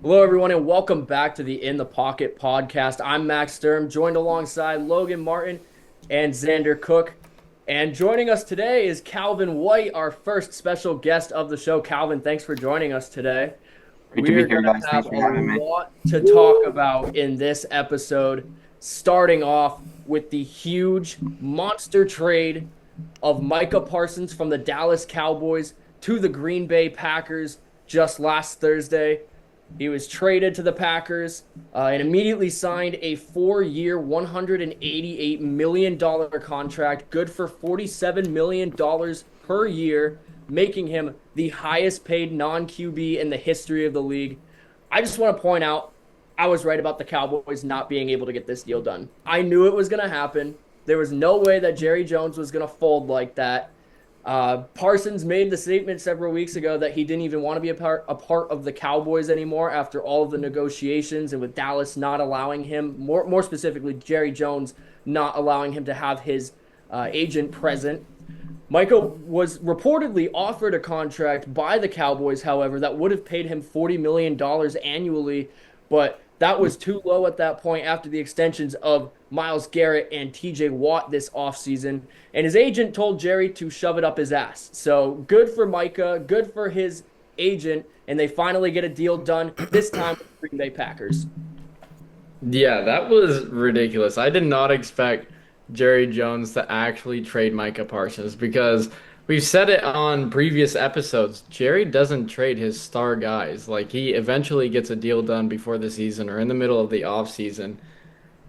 Hello, everyone, and welcome back to the In the Pocket podcast. I'm Max Sturm, joined alongside Logan Martin and Xander Cook. And joining us today is Calvin White, our first special guest of the show. Calvin, thanks for joining us today. Great to We be are here, going guys. to have Thanks a for having me. lot to talk about in this episode, starting off with the huge monster trade of Micah Parsons from the Dallas Cowboys to the Green Bay Packers just last Thursday. He was traded to the Packers and immediately signed a 4-year, $188 million contract, good for $47 million per year, making him the highest paid non QB in the history of the league. I just want to point out, I was right about the Cowboys not being able to get this deal done. I knew it was going to happen. There was no way that Jerry Jones was going to fold like that. Parsons made the statement several weeks ago that he didn't even want to be a part of the Cowboys anymore after all of the negotiations and with Dallas not allowing him, more specifically, Jerry Jones not allowing him to have his agent present. Micah was reportedly offered a contract by the Cowboys, however, that would have paid him $40 million annually, but that was too low at that point after the extensions of Myles Garrett and TJ Watt this offseason. And his agent told Jerry to shove it up his ass. So good for Micah, good for his agent, and they finally get a deal done, this time with the Green Bay Packers. Yeah, that was ridiculous. I did not expect Jerry Jones to actually trade Micah Parsons because we've said it on previous episodes. Jerry doesn't trade his star guys. Like he eventually gets a deal done before the season or in the middle of the offseason.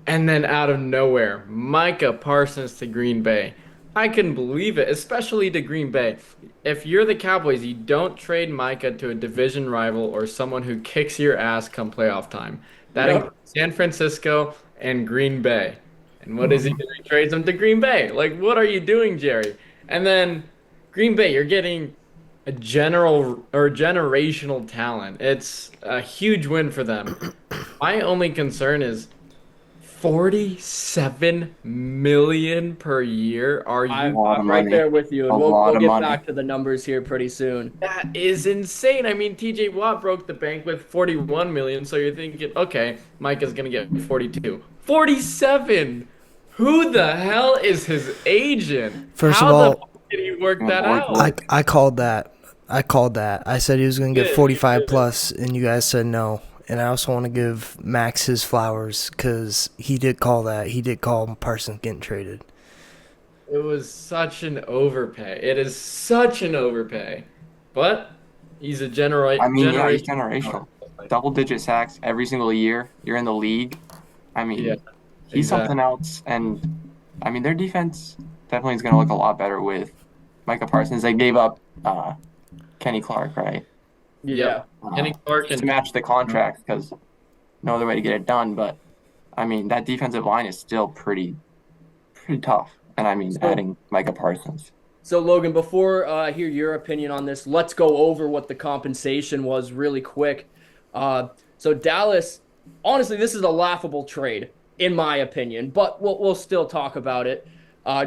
And then out of nowhere, Micah Parsons to Green Bay. I couldn't believe it, especially to Green Bay. If you're the Cowboys, you don't trade Micah to a division rival or someone who kicks your ass come playoff time. That Yep. includes San Francisco and Green Bay. And what is he doing? He trades them to Green Bay. Like, what are you doing, Jerry? And then Green Bay, you're getting a general or generational talent. It's a huge win for them. My only concern is 47 million per year. Are A you? lot of I'm right money. there with you, A and we'll lot of get money. back to the numbers here pretty soon. That is insane. I mean, TJ Watt broke the bank with 41 million, so you're thinking, okay, Mike is gonna get 42. 47! Who the hell is his agent? First of How the all, fuck did he work Yeah, that boy, out? boy. I called that. I called that. I said he was going to get Good, you 45 did. plus, and you guys said no. And I also want to give Max his flowers because he did call that. He did call Parsons getting traded. It was such an overpay. It is such an overpay. But he's a I mean, yeah, he's generation. generational. Double-digit sacks every single year. You're in the league. I Yeah, mean, he's exactly. something else. And I mean, their defense definitely is going to look a lot better with Micah Parsons. They gave up Kenny Clark, right? Yeah. Yep. Kenny Clark Just to and match the contract because no other way to get it done. But I mean, that defensive line is still pretty tough. And I mean, So, adding Micah Parsons. so Logan, before I hear your opinion on this, let's go over what the compensation was really quick. So Dallas, honestly, this is a laughable trade in my opinion, but we'll still talk about it.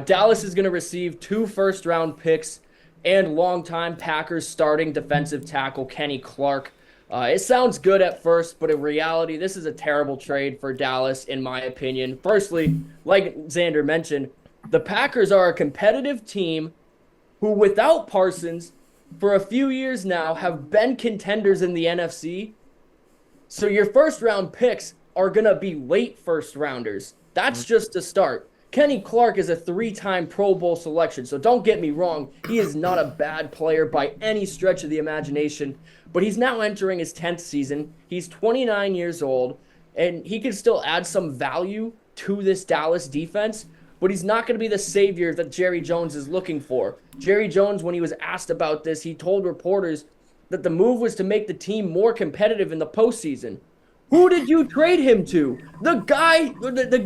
Dallas is going to receive 2 first-round picks and longtime Packers starting defensive tackle Kenny Clark. It sounds good at first, but in reality, this is a terrible trade for Dallas, in my opinion. Firstly, like Xander mentioned, the Packers are a competitive team who, without Parsons, for a few years now, have been contenders in the NFC. So your first round picks are going to be late first rounders. That's just a start. Kenny Clark is a 3-time Pro Bowl selection, so don't get me wrong. He is not a bad player by any stretch of the imagination, but he's now entering his 10th season. He's 29 years old, and he can still add some value to this Dallas defense, but he's not going to be the savior that Jerry Jones is looking for. Jerry Jones, when he was asked about this, he told reporters that the move was to make the team more competitive in the postseason. Who did you trade him to? The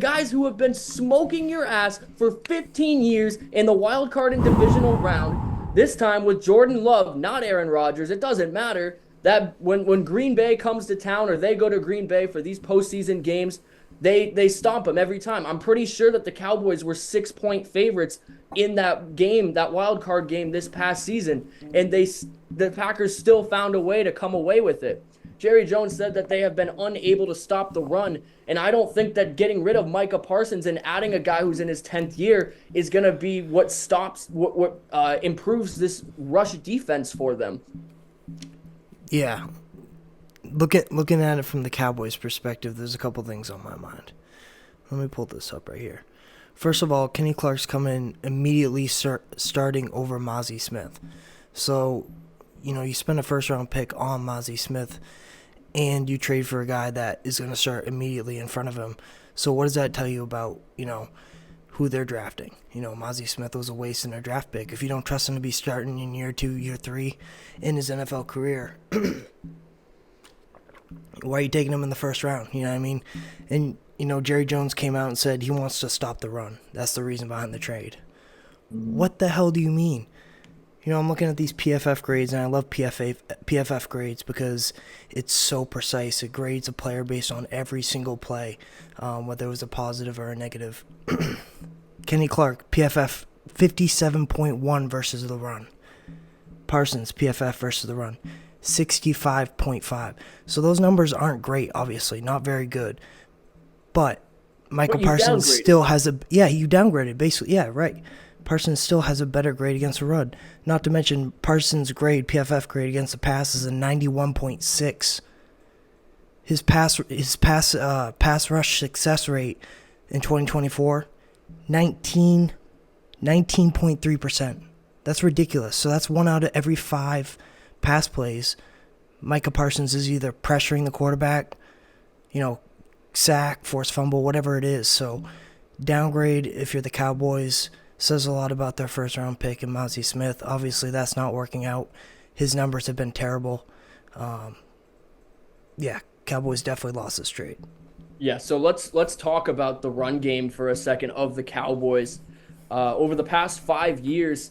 guys who have been smoking your ass for 15 years in the wild card and divisional round. This time with Jordan Love, not Aaron Rodgers. It doesn't matter that when Green Bay comes to town or they go to Green Bay for these postseason games, they stomp them every time. I'm pretty sure that the Cowboys were 6-point favorites in that game, that wild card game this past season, and the Packers still found a way to come away with it. Jerry Jones said that they have been unable to stop the run. And I don't think that getting rid of Micah Parsons and adding a guy who's in his 10th year is going to be what improves this rush defense for them. Yeah. Looking at it from the Cowboys' perspective, there's a couple things on my mind. Let me pull this up right here. First of all, Kenny Clark's coming immediately starting over Mozzie Smith. So, you spend a first-round pick on Mozzie Smith, and you trade for a guy that is going to start immediately in front of him. So what does that tell you about, who they're drafting? Mozzie Smith was a waste in their draft pick. If you don't trust him to be starting in year 2, year 3 in his NFL career, why are you taking him in the first round? You know what I mean? And, Jerry Jones came out and said he wants to stop the run. That's the reason behind the trade. What the hell do you mean? I'm looking at these PFF grades, and I love PFF grades because it's so precise. It grades a player based on every single play, whether it was a positive or a negative. Kenny Clark, PFF 57.1 versus the run. Parsons, PFF versus the run, 65.5. So those numbers aren't great, obviously, not very good. But Michael Parsons still has you downgraded, basically. Yeah, right. Parsons still has a better grade against the run. Not to mention Parsons' grade, PFF grade against the pass is a 91.6. His pass rush success rate in 2024, 19.3%. That's ridiculous. So that's 1 out of every 5 pass plays. Micah Parsons is either pressuring the quarterback, sack, forced fumble, whatever it is. So downgrade if you're the Cowboys. Says a lot about their first-round pick in Mozzie Smith. Obviously, that's not working out. His numbers have been terrible. Cowboys definitely lost this trade. Yeah, so let's talk about the run game for a second of the Cowboys. Over the past 5 years,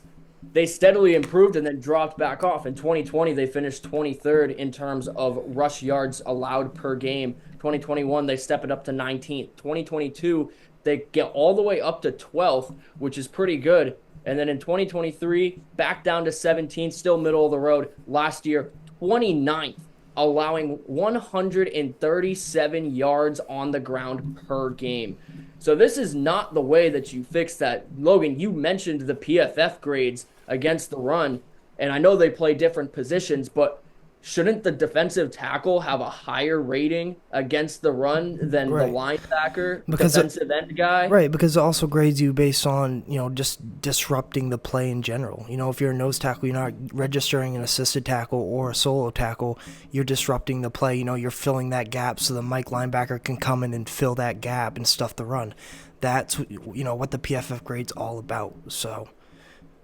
they steadily improved and then dropped back off. In 2020, they finished 23rd in terms of rush yards allowed per game. 2021, they step it up to 19th. 2022, they get all the way up to 12th, which is pretty good. And then in 2023, back down to 17th, still middle of the road. Last year, 29th, allowing 137 yards on the ground per game. So this is not the way that you fix that. Logan, you mentioned the PFF grades against the run, and I know they play different positions, but shouldn't the defensive tackle have a higher rating against the run than the linebacker, defensive end guy? Right, because it also grades you based on, just disrupting the play in general. If you're a nose tackle, you're not registering an assisted tackle or a solo tackle. You're disrupting the play. You're filling that gap so the Mike linebacker can come in and fill that gap and stuff the run. That's, what the PFF grade's all about. So,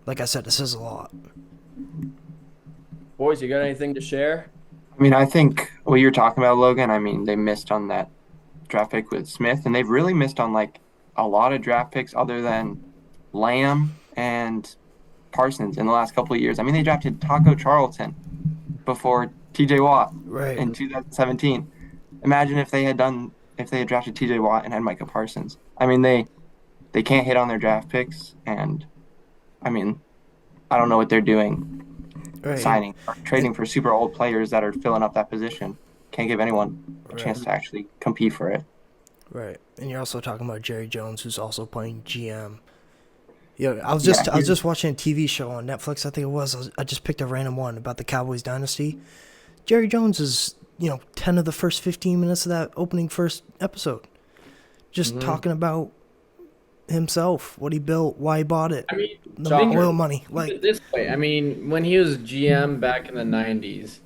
like I said, this is a lot. Boys, you got anything to share? I think what you're talking about, Logan, they missed on that draft pick with Smith, and they've really missed on, a lot of draft picks other than Lamb and Parsons in the last couple of years. They drafted Taco Charlton before TJ Watt in 2017. Imagine if they had drafted TJ Watt and had Micah Parsons. They can't hit on their draft picks, and, I don't know what they're doing. Signing or trading for super old players that are filling up that position. Can't give anyone a chance to actually compete for it. Right. And you're also talking about Jerry Jones, who's also playing GM. I was just watching a TV show on Netflix, I think it was. I just picked a random one about the Cowboys dynasty. Jerry Jones is, 10 of the first 15 minutes of that opening first episode. Just talking about himself, what he built, why he bought it, the oil money. This way, when he was GM back in the 90s,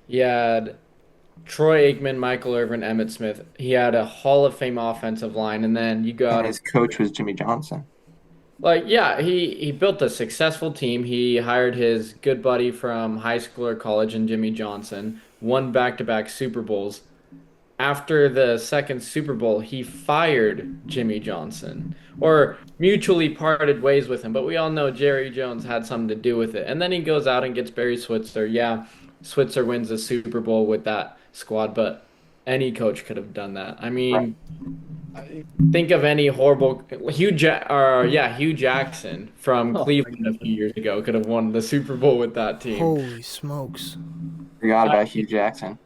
he had Troy Aikman, Michael Irvin, Emmitt Smith. He had a Hall of Fame offensive line, and then you got his coach was Jimmy Johnson. He built a successful team. He hired his good buddy from high school or college in Jimmy Johnson, won back-to-back Super Bowls. After the second Super Bowl, he fired Jimmy Johnson, or mutually parted ways with him. But we all know Jerry Jones had something to do with it. And then he goes out and gets Barry Switzer. Yeah, Switzer wins the Super Bowl with that squad, but any coach could have done that. Think of any horrible Hugh Jackson from Cleveland a few years ago could have won the Super Bowl with that team. Holy smokes! Forgot about Hugh Jackson.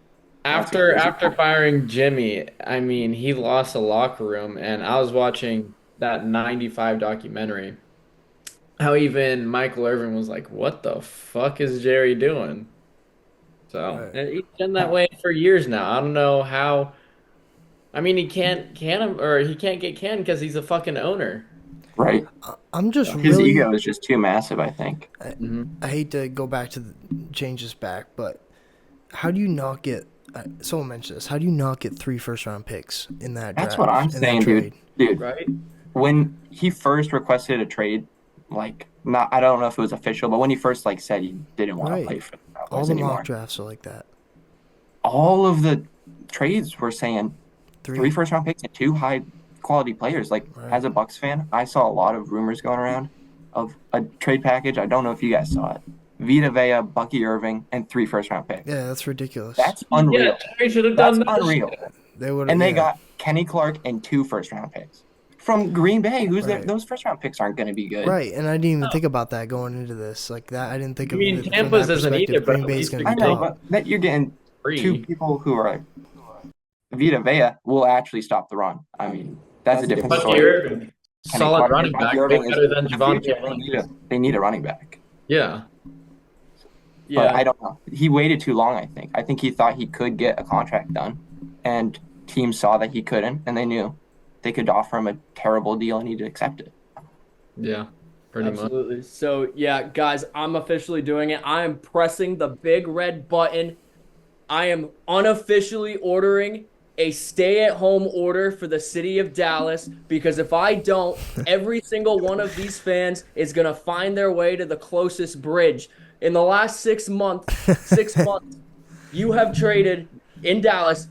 That's a After crazy after point. firing Jimmy, I mean, he lost the locker room, and I was watching that 95 documentary. How even Michael Irvin was like, "What the fuck is Jerry doing?" So Right. he's been that Yeah, way for years now. I don't know how. I mean, he can't can him or he can't get canned because he's a fucking owner. right. I'm just His really. ego is just too massive, I think. I hate to go back to change this back, but how do you not get? Someone mentioned this. How do you not get 3 first-round picks in that That's what I'm draft in that saying, dude. trade? Dude, right? when he first requested a trade, like not I don't know if it was official, but when he first like said he didn't want to Right. play for the All Cowboys the mock anymore, drafts are like that. all of the trades were saying three 3. first round picks and 2 high quality players. Like Right. as a Bucks fan, I saw a lot of rumors going around of a trade package. I don't know if you guys saw it. Vita Vea, Bucky Irving, and 3 first round picks. Yeah, that's ridiculous. That's Yeah, unreal. Jerry should have That's done that unreal. shit. They would. And they Yeah. got Kenny Clark and 2 first round picks from Green Bay. Right. Those first round picks aren't going to be good. Right, and I didn't even think about that going into this. Like that, I didn't think I of mean, it from Tampa's that isn't either, perspective. but Green at Bay is least going they're to I be know, getting top. but that you're getting two free. people who are Vita Vea will actually stop the run. I mean, that's a different Bucky story. Irvin, Kenny solid Clark, running Bucky back, way Irving is better than the future. Javante Williams. They need a running back. Yeah. But I Yeah. don't know. He waited too long, I think. I think he thought he could get a contract done, and teams saw that he couldn't, and they knew they could offer him a terrible deal, and he'd accept it. Yeah. Pretty much. Absolutely. So, yeah, guys, I'm officially doing it. I am pressing the big red button. I am unofficially ordering a stay-at-home order for the city of Dallas because if I don't, every single one of these fans is going to find their way to the closest bridge. In the last 6 months, you have traded in Dallas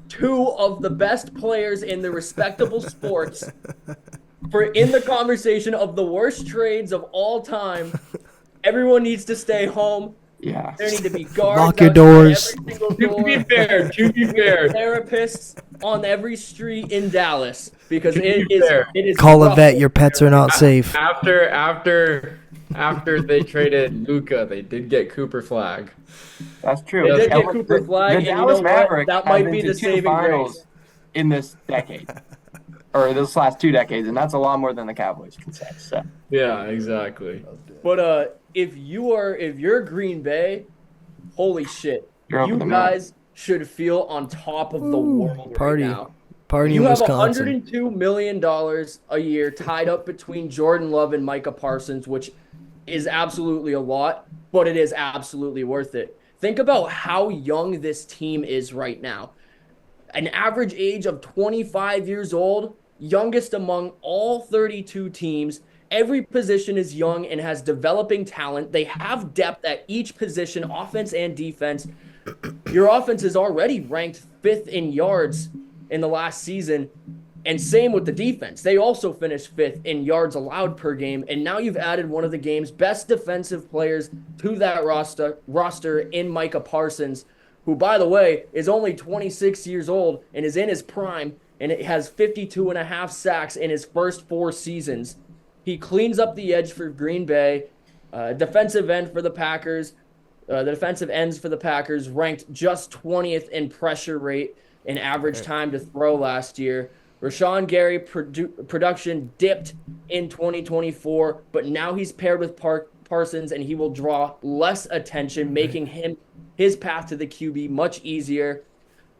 two of the best players in the respectable sports for in the conversation of the worst trades of all time. Everyone needs to stay home. Yeah. There need to be guards Lock your outside doors. every single To be door. fair, to be fair, Therapists on every street in Dallas because To be it is fair. it is Call a rough vet. over Your pets there are right not safe. after they traded Luca, they did get Cooper Flag. That's true. They did Yeah, get Cooper Flag, The and you Dallas know what? Mavericks That have might been be to the 2 saving finals grace. in this decade, or this last 2 decades, and that's a lot more than the Cowboys can say. So Yeah, exactly. But if you're Green Bay, holy shit, you're over you the moon. guys should feel on top of the world right Party. now. Party You in have Wisconsin. $102 million a year tied up between Jordan Love and Micah Parsons, which is absolutely a lot, but it is absolutely worth it. Think about how young this team is right now. An average age of 25 years old, youngest among all 32 teams. Every position is young and has developing talent. They have depth at each position, offense and defense. Your offense is already ranked fifth in yards in the last season. And same with the defense. They also finished fifth in yards allowed per game. And now you've added one of the game's best defensive players to that roster in Micah Parsons, who, by the way, is only 26 years old and is in his prime, and it has 52 and a half sacks in his first 4 seasons. He cleans up the edge for Green Bay. Defensive end for the Packers. The defensive ends for the Packers ranked just 20th in pressure rate and average time to throw last year. Rashawn Gary production dipped in 2024, but now he's paired with Parsons, and he will draw less attention, making his path to the QB much easier.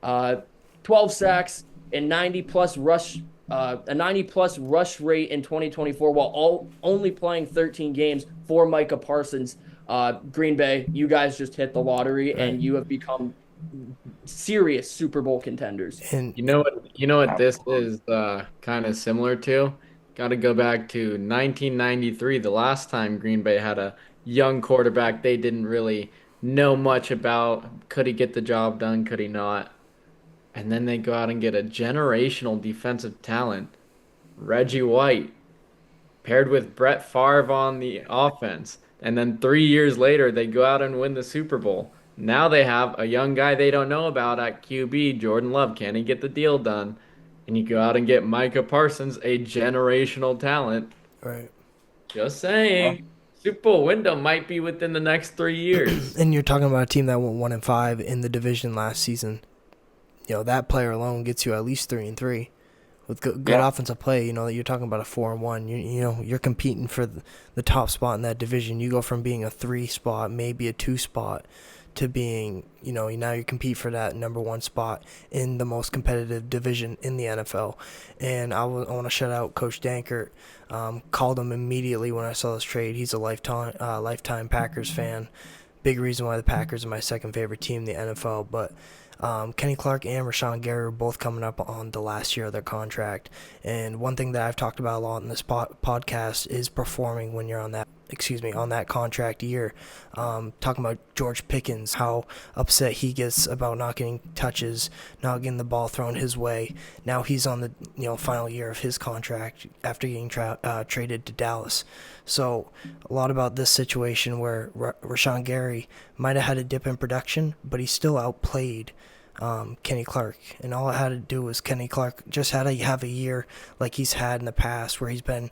12 sacks and 90 plus rush rate in 2024 while only playing 13 games for Micah Parsons. Green Bay, you guys just hit the lottery and you have become serious Super Bowl contenders. And You know what this is kind of similar to? Got to go back to 1993, the last time Green Bay had a young quarterback they didn't really know much about. Could he get the job done? Could he not? And then they go out and get a generational defensive talent, Reggie White, paired with Brett Favre on the offense. And then 3 years later, they go out and win the Super Bowl. Now they have a young guy they don't know about at QB, Jordan Love. Can he get the deal done? And you go out and get Micah Parsons, a generational talent. right. Just saying. Super Bowl window might be within the next 3 years. And you're talking about a team that went 1-5 in the division last season. that player alone gets you at least 3-3 with good Yeah. offensive play. You're talking about a 4-1. You're competing for the top spot in that division. You go from being a 3 spot, maybe a 2 spot, to being, now you compete for that number 1 spot in the most competitive division in the NFL. And I want to shout out Coach Dankert. Called him immediately when I saw this trade. He's a lifetime Packers fan. Big reason why the Packers are my second favorite team in the NFL. But Kenny Clark and Rashawn Gary are both coming up on the last year of their contract. And one thing that I've talked about a lot in this podcast is performing when you're on that contract year. Talking about George Pickens, how upset he gets about not getting touches, not getting the ball thrown his way. Now he's on the final year of his contract after getting traded to Dallas. So a lot about this situation where Rashawn Gary might have had a dip in production, but he still outplayed Kenny Clark, and all it had to do was Kenny Clark just had to have a year like he's had in the past, where he's been,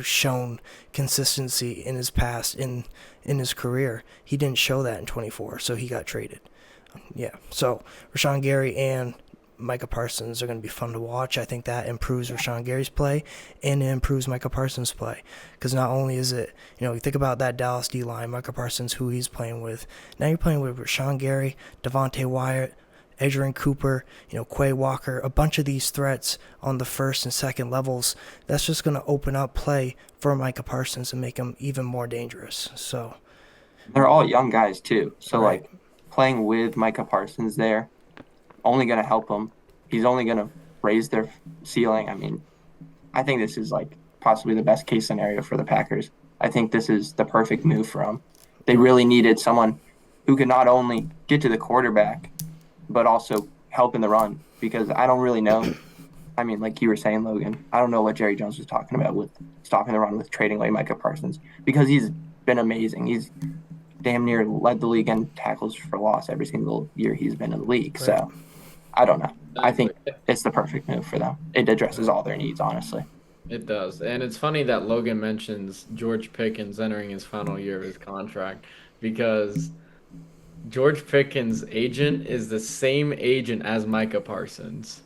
shown consistency in his past in his career. He didn't show that in 24, so he got traded. So Rashawn Gary and Micah Parsons are going to be fun to watch. I think that improves Rashawn Gary's play and it improves Micah Parsons' play, because not only is it, you think about that Dallas D-line, Micah Parsons, who he's playing with. Now you're playing with Rashawn Gary, Devontae Wyatt, Adrian Cooper, Quay Walker, a bunch of these threats on the first and second levels. That's just going to open up play for Micah Parsons and make him even more dangerous. So They're all young guys too. So Right. like playing with Micah Parsons there, only going to help them. He's only going to raise their ceiling. I mean, I think this is like possibly the best case scenario for the Packers. I think this is the perfect move for them. They really needed someone who could not only get to the quarterback, but also help in the run, because I don't really know. I mean, like you were saying, Logan, I don't know what Jerry Jones was talking about with stopping the run with trading away Micah Parsons, because he's been amazing. He's damn near led the league in tackles for loss every single year he's been in the league. Right. So I don't know. I think it's the perfect move for them. It addresses all their needs, honestly. It does. And it's funny that Logan mentions George Pickens entering his final year of his contract, because George Pickens' agent is the same agent as Micah Parsons.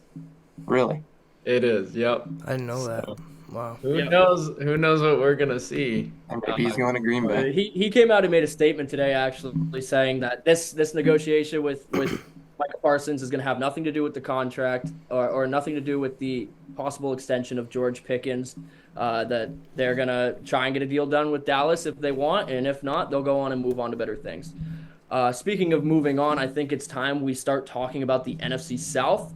Really. It is, yep. I didn't know that. Wow. Who knows what we're gonna see. And maybe he's going to Green Bay. He came out and made a statement today, actually saying that this negotiation with Micah Parsons is going to have nothing to do with the contract or nothing to do with the possible extension of George Pickens. That they're going to try and get a deal done with Dallas if they want, and if not, they'll go on and move on to better things. Speaking of moving on, I think it's time we start talking about the NFC South.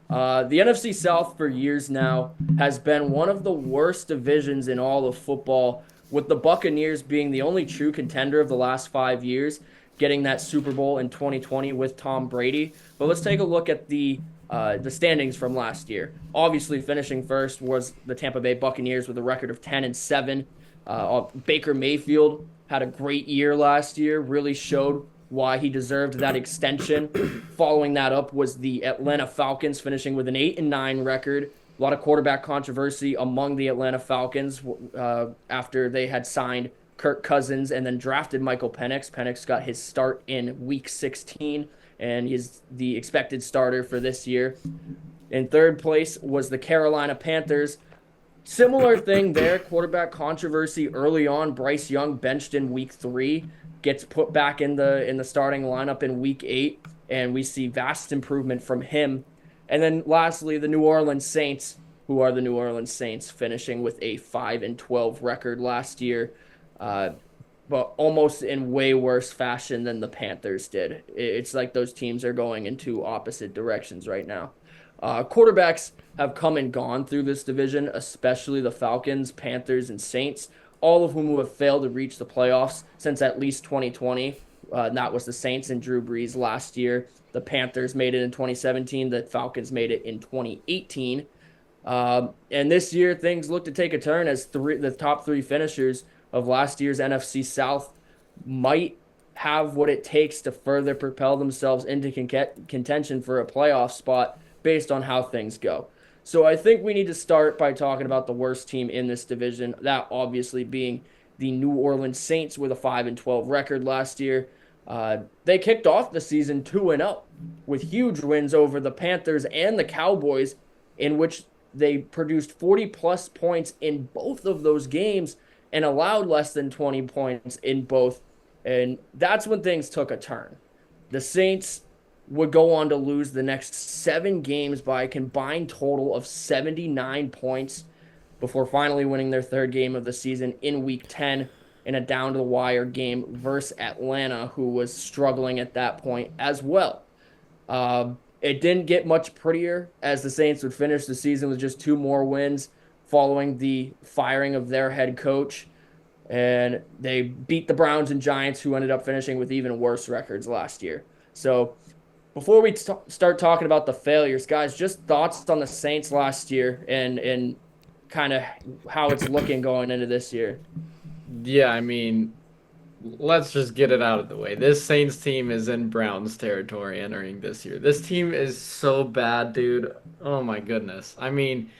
The NFC South for years now has been one of the worst divisions in all of football, with the Buccaneers being the only true contender of the last 5 years, getting that Super Bowl in 2020 with Tom Brady. But let's take a look at the standings from last year. Obviously, finishing first was the Tampa Bay Buccaneers with a record of 10-7. Baker Mayfield had a great year last year, really showed why he deserved that extension. Following that up was the Atlanta Falcons, finishing with an 8-9 record. A lot of quarterback controversy among the Atlanta Falcons after they had signed Kirk Cousins and then drafted Michael Penix. Penix got his start in Week 16, and he's the expected starter for this year. In third place was the Carolina Panthers. Similar thing there, quarterback controversy early on. Bryce Young benched in Week 3, gets put back in the starting lineup in Week 8, and we see vast improvement from him. And then lastly, the New Orleans Saints, who are the New Orleans Saints, finishing with a 5-12 record last year, but almost in way worse fashion than the Panthers did. It's like those teams are going in two opposite directions right now. Quarterbacks have come and gone through this division, especially the Falcons, Panthers, and Saints, all of whom have failed to reach the playoffs since at least 2020. That was the Saints and Drew Brees last year. The Panthers made it in 2017. The Falcons made it in 2018. And this year, things look to take a turn as the top three finishers of last year's NFC South might have what it takes to further propel themselves into contention for a playoff spot based on how things go. So I think we need to start by talking about the worst team in this division, that obviously being the New Orleans Saints with a 5-12 record last year. They kicked off the season 2-0 with huge wins over the Panthers and the Cowboys, in which they produced 40 plus points in both of those games and allowed less than 20 points in both. And that's when things took a turn. The Saints would go on to lose the next 7 games by a combined total of 79 points before finally winning their third game of the season in week 10 in a down to the wire game versus Atlanta, who was struggling at that point as well. It didn't get much prettier as the Saints would finish the season with just 2 more wins following the firing of their head coach. And they beat the Browns and Giants, who ended up finishing with even worse records last year. So before we start talking about the failures, guys, just thoughts on the Saints last year and kind of how it's looking going into this year. Yeah, I mean, let's just get it out of the way. This Saints team is in Browns territory entering this year. This team is so bad, dude. Oh my goodness. I mean,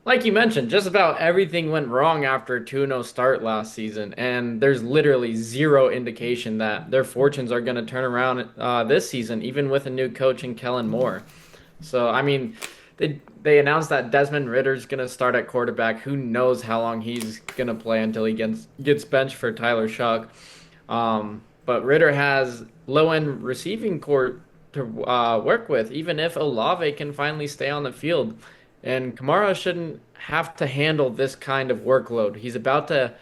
like you mentioned, just about everything went wrong after a 2-0 start last season, and there's literally zero indication that their fortunes are going to turn around this season, even with a new coach in Kellen Moore. So, I mean, they announced that Desmond Ritter's going to start at quarterback. Who knows how long he's going to play until he gets benched for Tyler Shuck. But Ritter has low-end receiving core to work with, even if Olave can finally stay on the field. And Kamara shouldn't have to handle this kind of workload. He's about to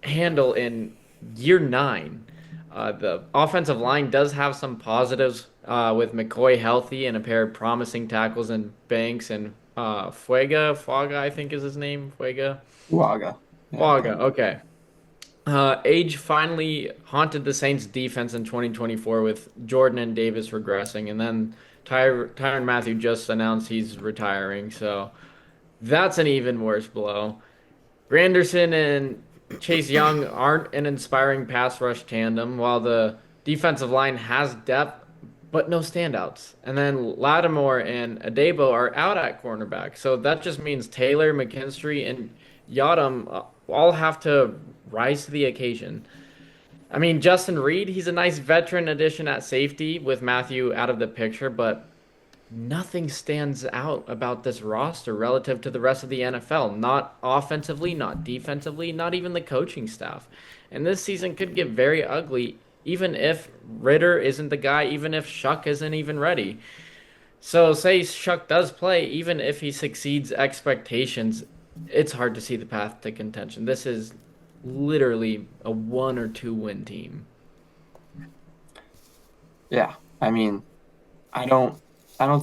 handle in year 9. The offensive line does have some positives with McCoy healthy and a pair of promising tackles in Banks and Fuega, I think is his name. Waga. Yeah, Fuaga, okay. Age finally haunted the Saints defense in 2024 with Jordan and Davis regressing, and then Tyrann Mathieu just announced he's retiring, so that's an even worse blow. Granderson and Chase Young aren't an inspiring pass rush tandem, while the defensive line has depth but no standouts. And then Lattimore and Adebo are out at cornerback, so that just means Taylor, McKinstry, and Yadam all have to rise to the occasion. I mean, Justin Reed, he's a nice veteran addition at safety with Matthew out of the picture, but nothing stands out about this roster relative to the rest of the NFL. Not offensively, not defensively, not even the coaching staff. And this season could get very ugly, even if Ritter isn't the guy, even if Shuck isn't even ready. So, say Shuck does play, even if he succeeds expectations, it's hard to see the path to contention. This is literally a 1 or 2 win team. Yeah, I mean, I don't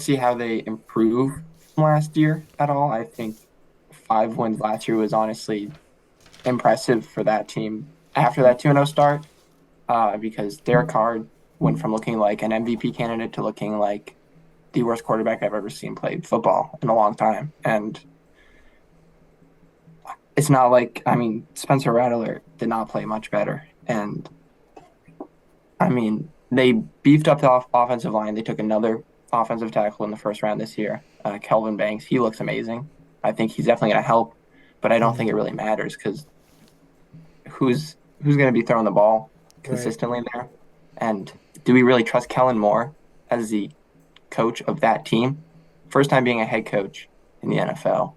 see how they improve from last year at all. I think 5 wins last year was honestly impressive for that team after that 2-0 start, because Derek Carr went from looking like an MVP candidate to looking like the worst quarterback I've ever seen play football in a long time. And it's not like, I mean, Spencer Rattler did not play much better. And, I mean, they beefed up the offensive line. They took another offensive tackle in the first round this year, Kelvin Banks. He looks amazing. I think he's definitely going to help, but I don't think it really matters because who's going to be throwing the ball consistently there? And do we really trust Kellen Moore as the coach of that team? First time being a head coach in the NFL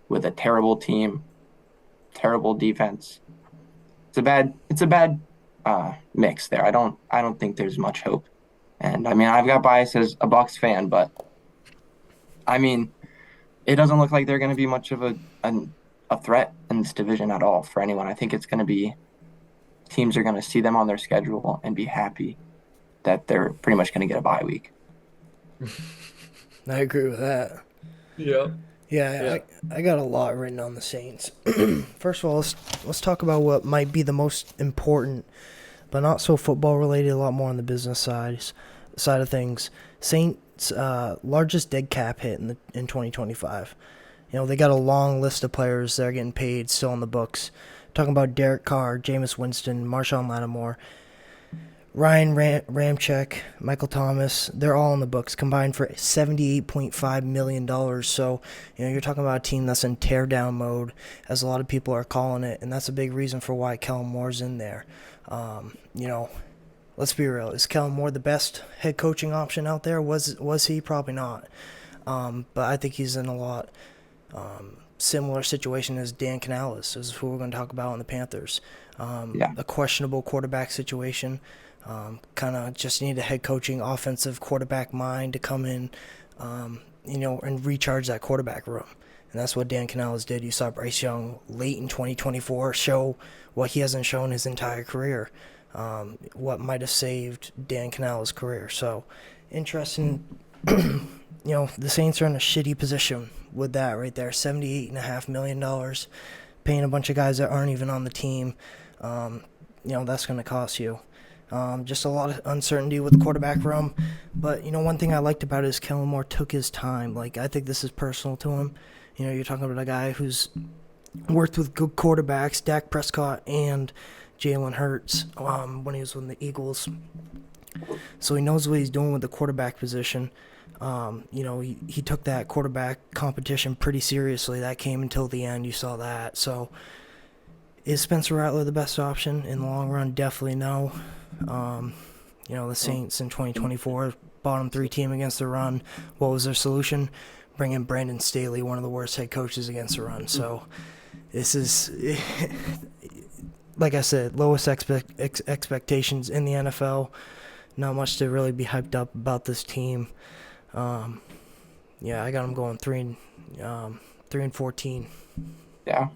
with a terrible team, terrible defense. It's a bad mix there. I don't think there's much hope. And I mean, I've got bias as a Bucs fan, but I mean, it doesn't look like they're going to be much of a threat in this division at all for anyone. I think it's going to be teams are going to see them on their schedule and be happy that they're pretty much going to get a bye week. I agree with that. Yeah. Yeah, I got a lot written on the Saints. First of all, let's talk about what might be the most important, but not so football related. A lot more on the business side of things. Saints largest dead cap hit in 2025. You know, they got a long list of players that are getting paid still on the books. Talking about Derek Carr, Jameis Winston, Marshawn Lattimore, Ryan Ramczyk, Michael Thomas, they're all in the books, combined for $78.5 million. So, you know, you're talking about a team that's in tear-down mode, as a lot of people are calling it, and that's a big reason for why Kellen Moore's in there. You know, let's be real. Is Kellen Moore the best head coaching option out there? Was he? Probably not. But I think he's in a lot similar situation as Dan Canales, is who we're going to talk about in the Panthers. A questionable quarterback situation. Kind of just need a head coaching offensive quarterback mind to come in, and recharge that quarterback room. And that's what Dan Canales did. You saw Bryce Young late in 2024 show what he hasn't shown his entire career, what might have saved Dan Canales' career. So, interesting. The Saints are in a shitty position with that right there. $78.5 million, paying a bunch of guys that aren't even on the team. That's going to cost you. Just a lot of uncertainty with the quarterback room. But, one thing I liked about it is Kellen Moore took his time. Like, I think this is personal to him. You're talking about a guy who's worked with good quarterbacks, Dak Prescott and Jalen Hurts, when he was with the Eagles. So he knows what he's doing with the quarterback position. He took that quarterback competition pretty seriously. That came until the end. You saw that. So is Spencer Rattler the best option in the long run? Definitely no. The Saints in 2024, bottom 3 team against the run. What was their solution? Bring in Brandon Staley, one of the worst head coaches against the run. So this is, like I said, lowest expectations in the NFL. Not much to really be hyped up about this team. I got them going 3-14. Yeah.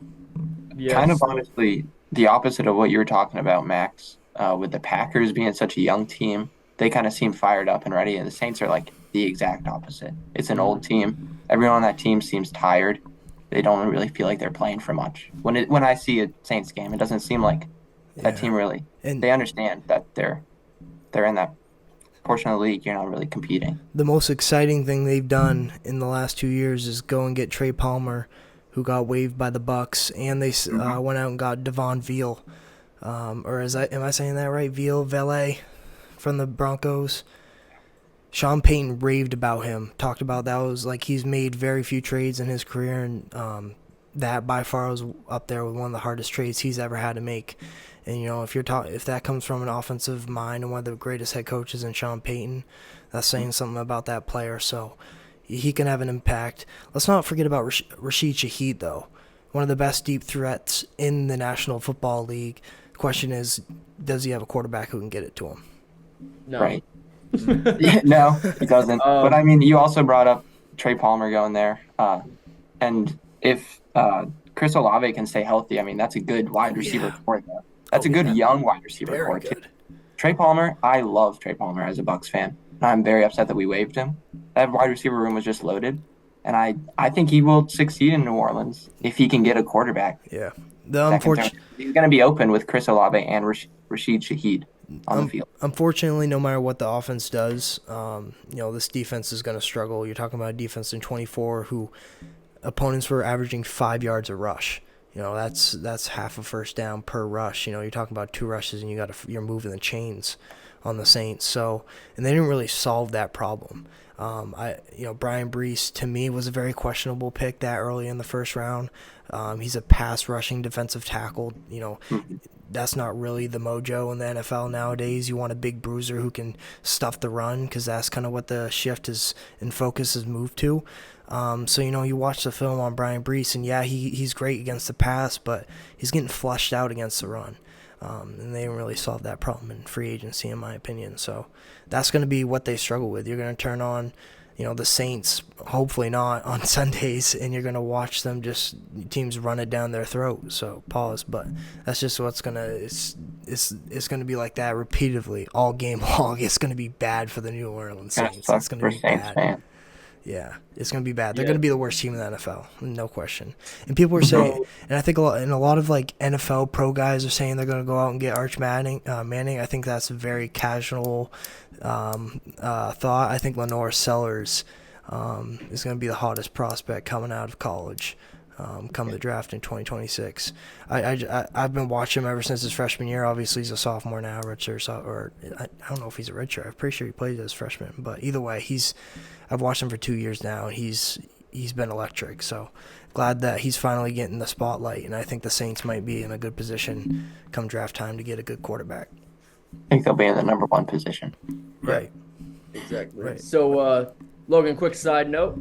Yes. Kind of honestly the opposite of what you were talking about, Max. With the Packers being such a young team, they kind of seem fired up and ready, and the Saints are like the exact opposite. It's an old team. Everyone on that team seems tired. They don't really feel like they're playing for much. When I see a Saints game, it doesn't seem like that team really. And they understand that they're in that portion of the league. You're not really competing. The most exciting thing they've done in the last 2 years is go and get Trey Palmer, who got waived by the Bucks, and they went out and got Devon Veal. Am I saying that right? Vele from the Broncos. Sean Payton raved about him, talked about that was like he's made very few trades in his career, and that by far was up there with one of the hardest trades he's ever had to make. And if that comes from an offensive mind and one of the greatest head coaches in Sean Payton, that's saying something about that player. So he can have an impact. Let's not forget about Rashid Shaheed, though, one of the best deep threats in the National Football League. The question is, does he have a quarterback who can get it to him? No. Right. No, he doesn't. But I mean, you also brought up Trey Palmer going there, and if Chris Olave can stay healthy, I mean, that's a good wide receiver core there. That's a good young wide receiver core too. Trey Palmer, I love Trey Palmer as a Bucs fan. I'm very upset that we waived him. That wide receiver room was just loaded, and I think he will succeed in New Orleans if he can get a quarterback. Yeah, he's going to be open with Chris Olave and Rashid Shaheed on the field. Unfortunately, no matter what the offense does, this defense is going to struggle. You're talking about a defense in 24 who opponents were averaging 5 yards a rush. That's half a first down per rush. You're talking about 2 rushes and you're moving the chains on the Saints. So, and they didn't really solve that problem. Brian Brees to me was a very questionable pick that early in the first round. He's a pass rushing defensive tackle. That's not really the mojo in the NFL nowadays. You want a big bruiser who can stuff the run because that's kind of what the shift is and focus has moved to. You watch the film on Brian Brees, and he's great against the pass, but he's getting flushed out against the run. And they didn't really solve that problem in free agency, in my opinion. So that's going to be what they struggle with. You're going to turn on, the Saints, hopefully not, on Sundays, and you're going to watch them teams run it down their throat. So pause, but that's just what's going to it's going to be like that repeatedly all game long. It's going to be bad for the New Orleans Saints. It's going to be bad. Fan. Yeah, it's going to be bad. They're going to be the worst team in the NFL, no question. And people are saying, and I think a lot of like NFL pro guys are saying they're going to go out and get Arch Manning. I think that's a very casual thought. I think Lenore Sellers is going to be the hottest prospect coming out of college come the draft in 2026. I've been watching him ever since his freshman year. Obviously, he's a sophomore now, or I don't know if he's a redshirt. I'm pretty sure he played as freshman. But either way, I've watched him for 2 years now, and he's been electric. So glad that he's finally getting the spotlight, and I think the Saints might be in a good position come draft time to get a good quarterback. I think they'll be in the number 1 position. Right. Exactly. Right. So, Logan, quick side note.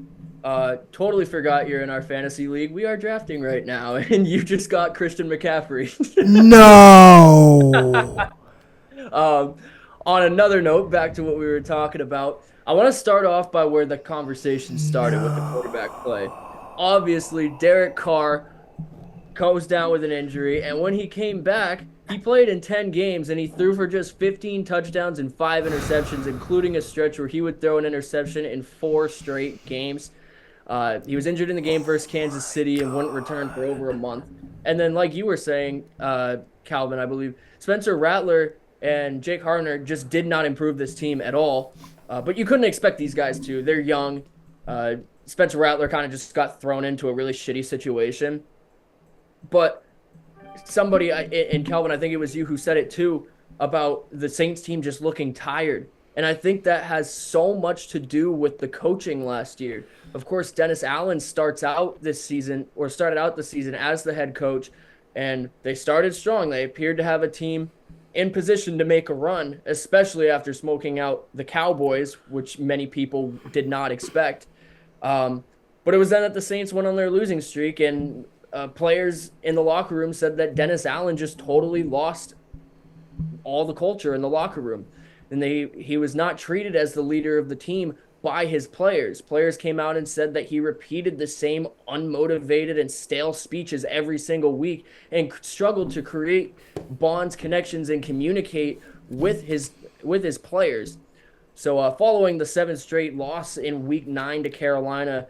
Totally forgot you're in our fantasy league. We are drafting right now, and you just got Christian McCaffrey. No. On another note, back to what we were talking about, I want to start off by where the conversation started with the quarterback play. Obviously, Derek Carr goes down with an injury, and when he came back, he played in 10 games, and he threw for just 15 touchdowns and 5 interceptions, including a stretch where he would throw an interception in 4 straight games. He was injured in the game versus Kansas City and wouldn't return for over a month. And then, like you were saying, Calvin, I believe, Spencer Rattler and Jake Hartner just did not improve this team at all. But you couldn't expect these guys to. They're young. Spencer Rattler kind of just got thrown into a really shitty situation. But somebody, and Calvin, I think it was you who said it too, about the Saints team just looking tired. And I think that has so much to do with the coaching last year. Of course, Dennis Allen started out the season as the head coach, and they started strong. They appeared to have a team in position to make a run, especially after smoking out the Cowboys, which many people did not expect. But it was then that the Saints went on their losing streak, and players in the locker room said that Dennis Allen just totally lost all the culture in the locker room. And he was not treated as the leader of the team by his players. Players came out and said that he repeated the same unmotivated and stale speeches every single week and struggled to create bonds, connections, and communicate with his players. So following the 7th straight loss in Week 9 to Carolina,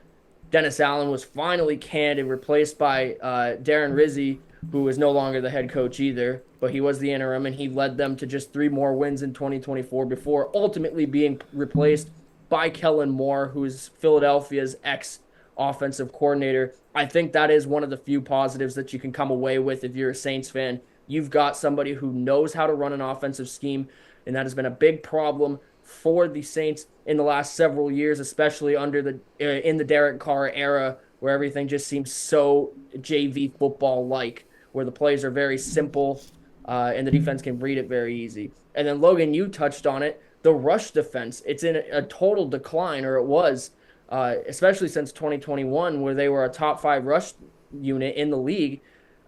Dennis Allen was finally canned and replaced by Darren Rizzi, who is no longer the head coach either, but he was the interim, and he led them to just 3 more wins in 2024 before ultimately being replaced by Kellen Moore, who is Philadelphia's ex-offensive coordinator. I think that is one of the few positives that you can come away with if you're a Saints fan. You've got somebody who knows how to run an offensive scheme, and that has been a big problem for the Saints in the last several years, especially in the Derek Carr era, where everything just seems so JV football-like, where the plays are very simple and the defense can read it very easy. And then, Logan, you touched on it. The rush defense, it's in a total decline, or it was, especially since 2021, where they were a top 5 rush unit in the league.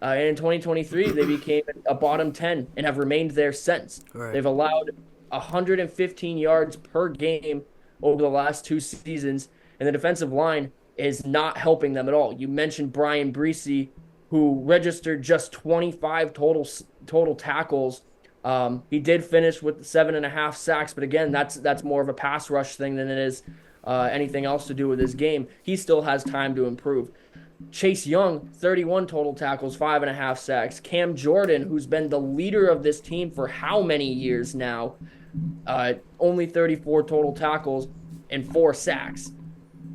And in 2023, they became a bottom 10 and have remained there since. Right. They've allowed 115 yards per game over the last 2 seasons, and the defensive line is not helping them at all. You mentioned Brian Breesy, who registered just 25 total tackles. He did finish with 7.5 sacks, but again, that's more of a pass rush thing than it is anything else to do with his game. He still has time to improve. Chase Young, 31 total tackles, 5.5 sacks. Cam Jordan, who's been the leader of this team for how many years now, only 34 total tackles and 4 sacks.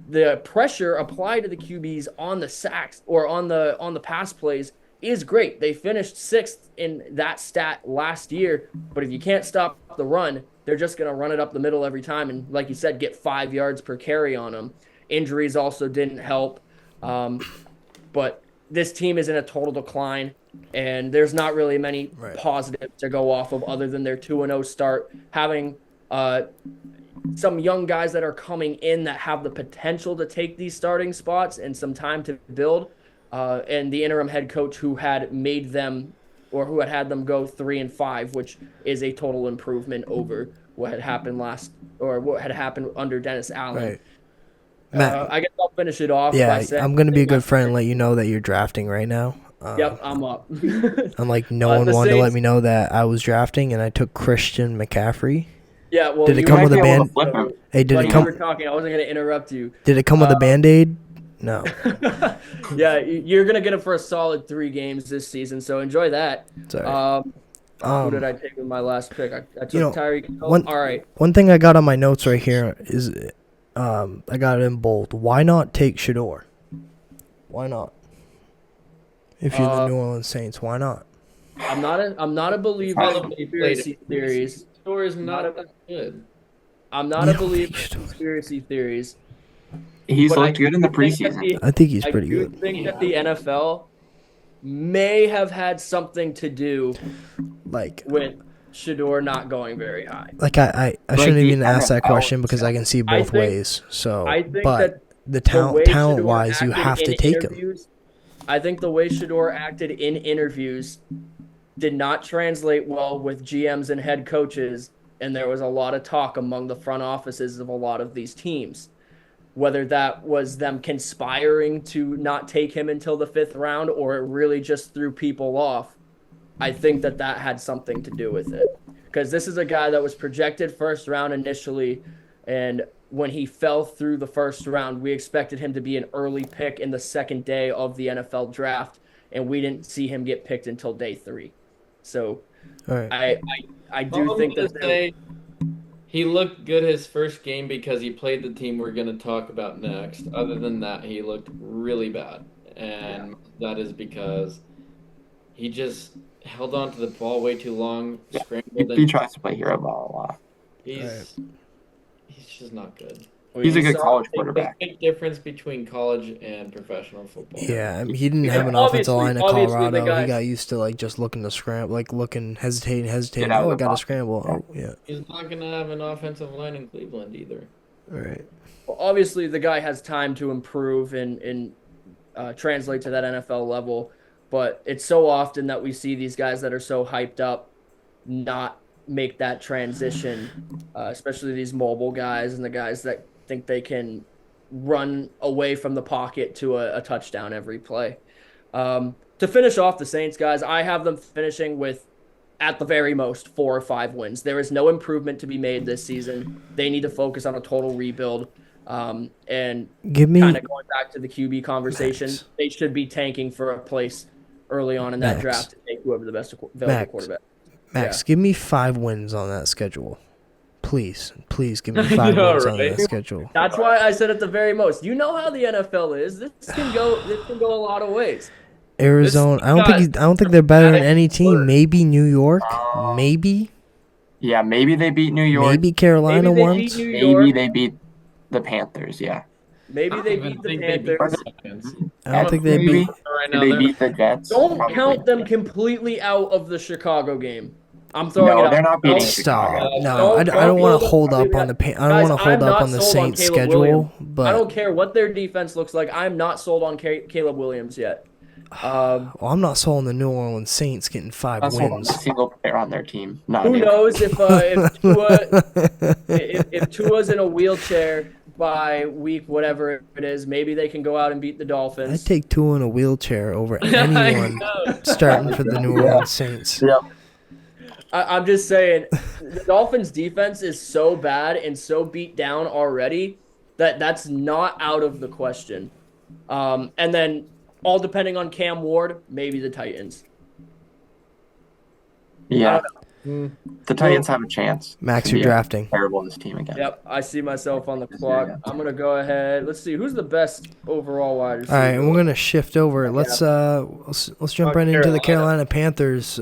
The pressure applied to the QBs on the sacks or on the pass plays is great. They finished 6th in that stat last year, but if you can't stop the run, they're just going to run it up the middle every time and, like you said, get 5 yards per carry on them. Injuries also didn't help. But this team is in a total decline, and there's not really many positives to go off of other than their 2-0 start, having some young guys that are coming in that have the potential to take these starting spots and some time to build, and the interim head coach who had made them or who had them go 3-5, which is a total improvement over what had happened what had happened under Dennis Allen. Right. Matt, I guess I'll finish it off. Yeah, by saying, I'm going to be a good friend and let you know that you're drafting right now. Yep, I'm up. I'm like, no one wanted to let me know that I was drafting, and I took Christian McCaffrey. Yeah, well, did it come with a band? Hey, did it come? You were talking. I wasn't going to interrupt you. Did it come with a Band-Aid? No. Yeah, you're going to get it for a solid 3 games this season, so enjoy that. Sorry. Who did I take with my last pick? I took Tyreek Hill. All right. One thing I got on my notes right here is I got it in bold. Why not take Shador? Why not? If you're the New Orleans Saints, why not? I'm not a believer in conspiracy theories. Shador is not that good. I'm not a believer in conspiracy theories. He's looked good in the preseason. I think he's pretty good. I think that the NFL may have had something to do with Shador not going very high. Like I Like shouldn't the even ask that NFL question because I can see I both think ways. So, I think but that the the way talent Shador wise, you acted have in to take him. interviews, I think the way Shador acted in interviews did not translate well with GMs and head coaches, and there was a lot of talk among the front offices of a lot of these teams. Whether that was them conspiring to not take him until the fifth round or it really just threw people off, I think that that had something to do with it. Because this is a guy that was projected first round initially, and when he fell through the first round, we expected him to be an early pick in the second day of the NFL draft, and we didn't see him get picked until day 3. So All right. I Well, do I'm think gonna that say he looked good his first game because he played the team we're gonna talk about next. Other than that, he looked really bad, and that is because he just held on to the ball way too long, Yeah, scrambled, he and tries to play hero ball a lot. All right. he's he's just not good. He's you a good saw college There's a quarterback. big difference between college and professional football. Yeah, I mean, he didn't have and an offensive obviously line at obviously the Colorado. He guy got used to like just looking to scramble, like looking, hesitating. Get out Oh, of I the got to box. scramble. Yeah. Oh, yeah. He's not gonna have an offensive line in Cleveland either. All right. obviously the guy has time to improve and translate to that NFL level, but it's so often that we see these guys that are so hyped up not make that transition, especially these mobile guys and the guys that think they can run away from the pocket to a touchdown every play. To finish off the Saints, guys, I have them finishing with, at the very most, 4 or 5 wins. There is no improvement to be made this season. They need to focus on a total rebuild. And Give kind me of going back to the QB conversation, Max. they should be tanking for a place early on in that Max. draft to take whoever the best available Max. quarterback. Max. Give me 5 wins on that schedule, please. Please give me I 5 know, wins on right? that schedule. That's why I said at the very most. You know how the NFL is. This can go. This can go a lot of ways. Arizona. This I don't think they're better than any team. work. Maybe New York. Uh, Maybe. Yeah, maybe they beat New York. Maybe Carolina Maybe they once. beat New Maybe York. they beat the Panthers. Yeah. Maybe they beat the Panthers. I don't think they Maybe beat. Right Did now, they they're- beat the Jets? Don't Probably. count them completely out of the Chicago game. I'm throwing No, it out. they're not beating Don't- Chicago. Stop. No, Don't- I don't don't want hold to up hold up completely on out. the. I don't Guys, want to hold I'm up not on the sold on Saints Caleb schedule, Williams. I but don't care what their defense looks like. I'm not sold on Caleb Williams yet. well, I'm not sold on the New Orleans Saints getting 5 That's one wins. single player on their team. Not Who new. knows if if Tua's in a wheelchair by week whatever it is, maybe they can go out and beat the I'd Dolphins. take Tua in a wheelchair over anyone starting for the New Orleans Saints. Yeah. I'm just saying, the Dolphins' defense is so bad and so beat down already that that's not out of the question. And then, all depending on Cam Ward, maybe the Titans. Yeah. Hmm. The Titans have a chance. Max, to you're be drafting. terrible in this team again. Yep, I see myself on the This clock. year, yeah. I'm gonna go ahead. Let's see who's the best overall wide receiver. All right, and we're gonna shift over. Let's jump right into the Carolina Panthers.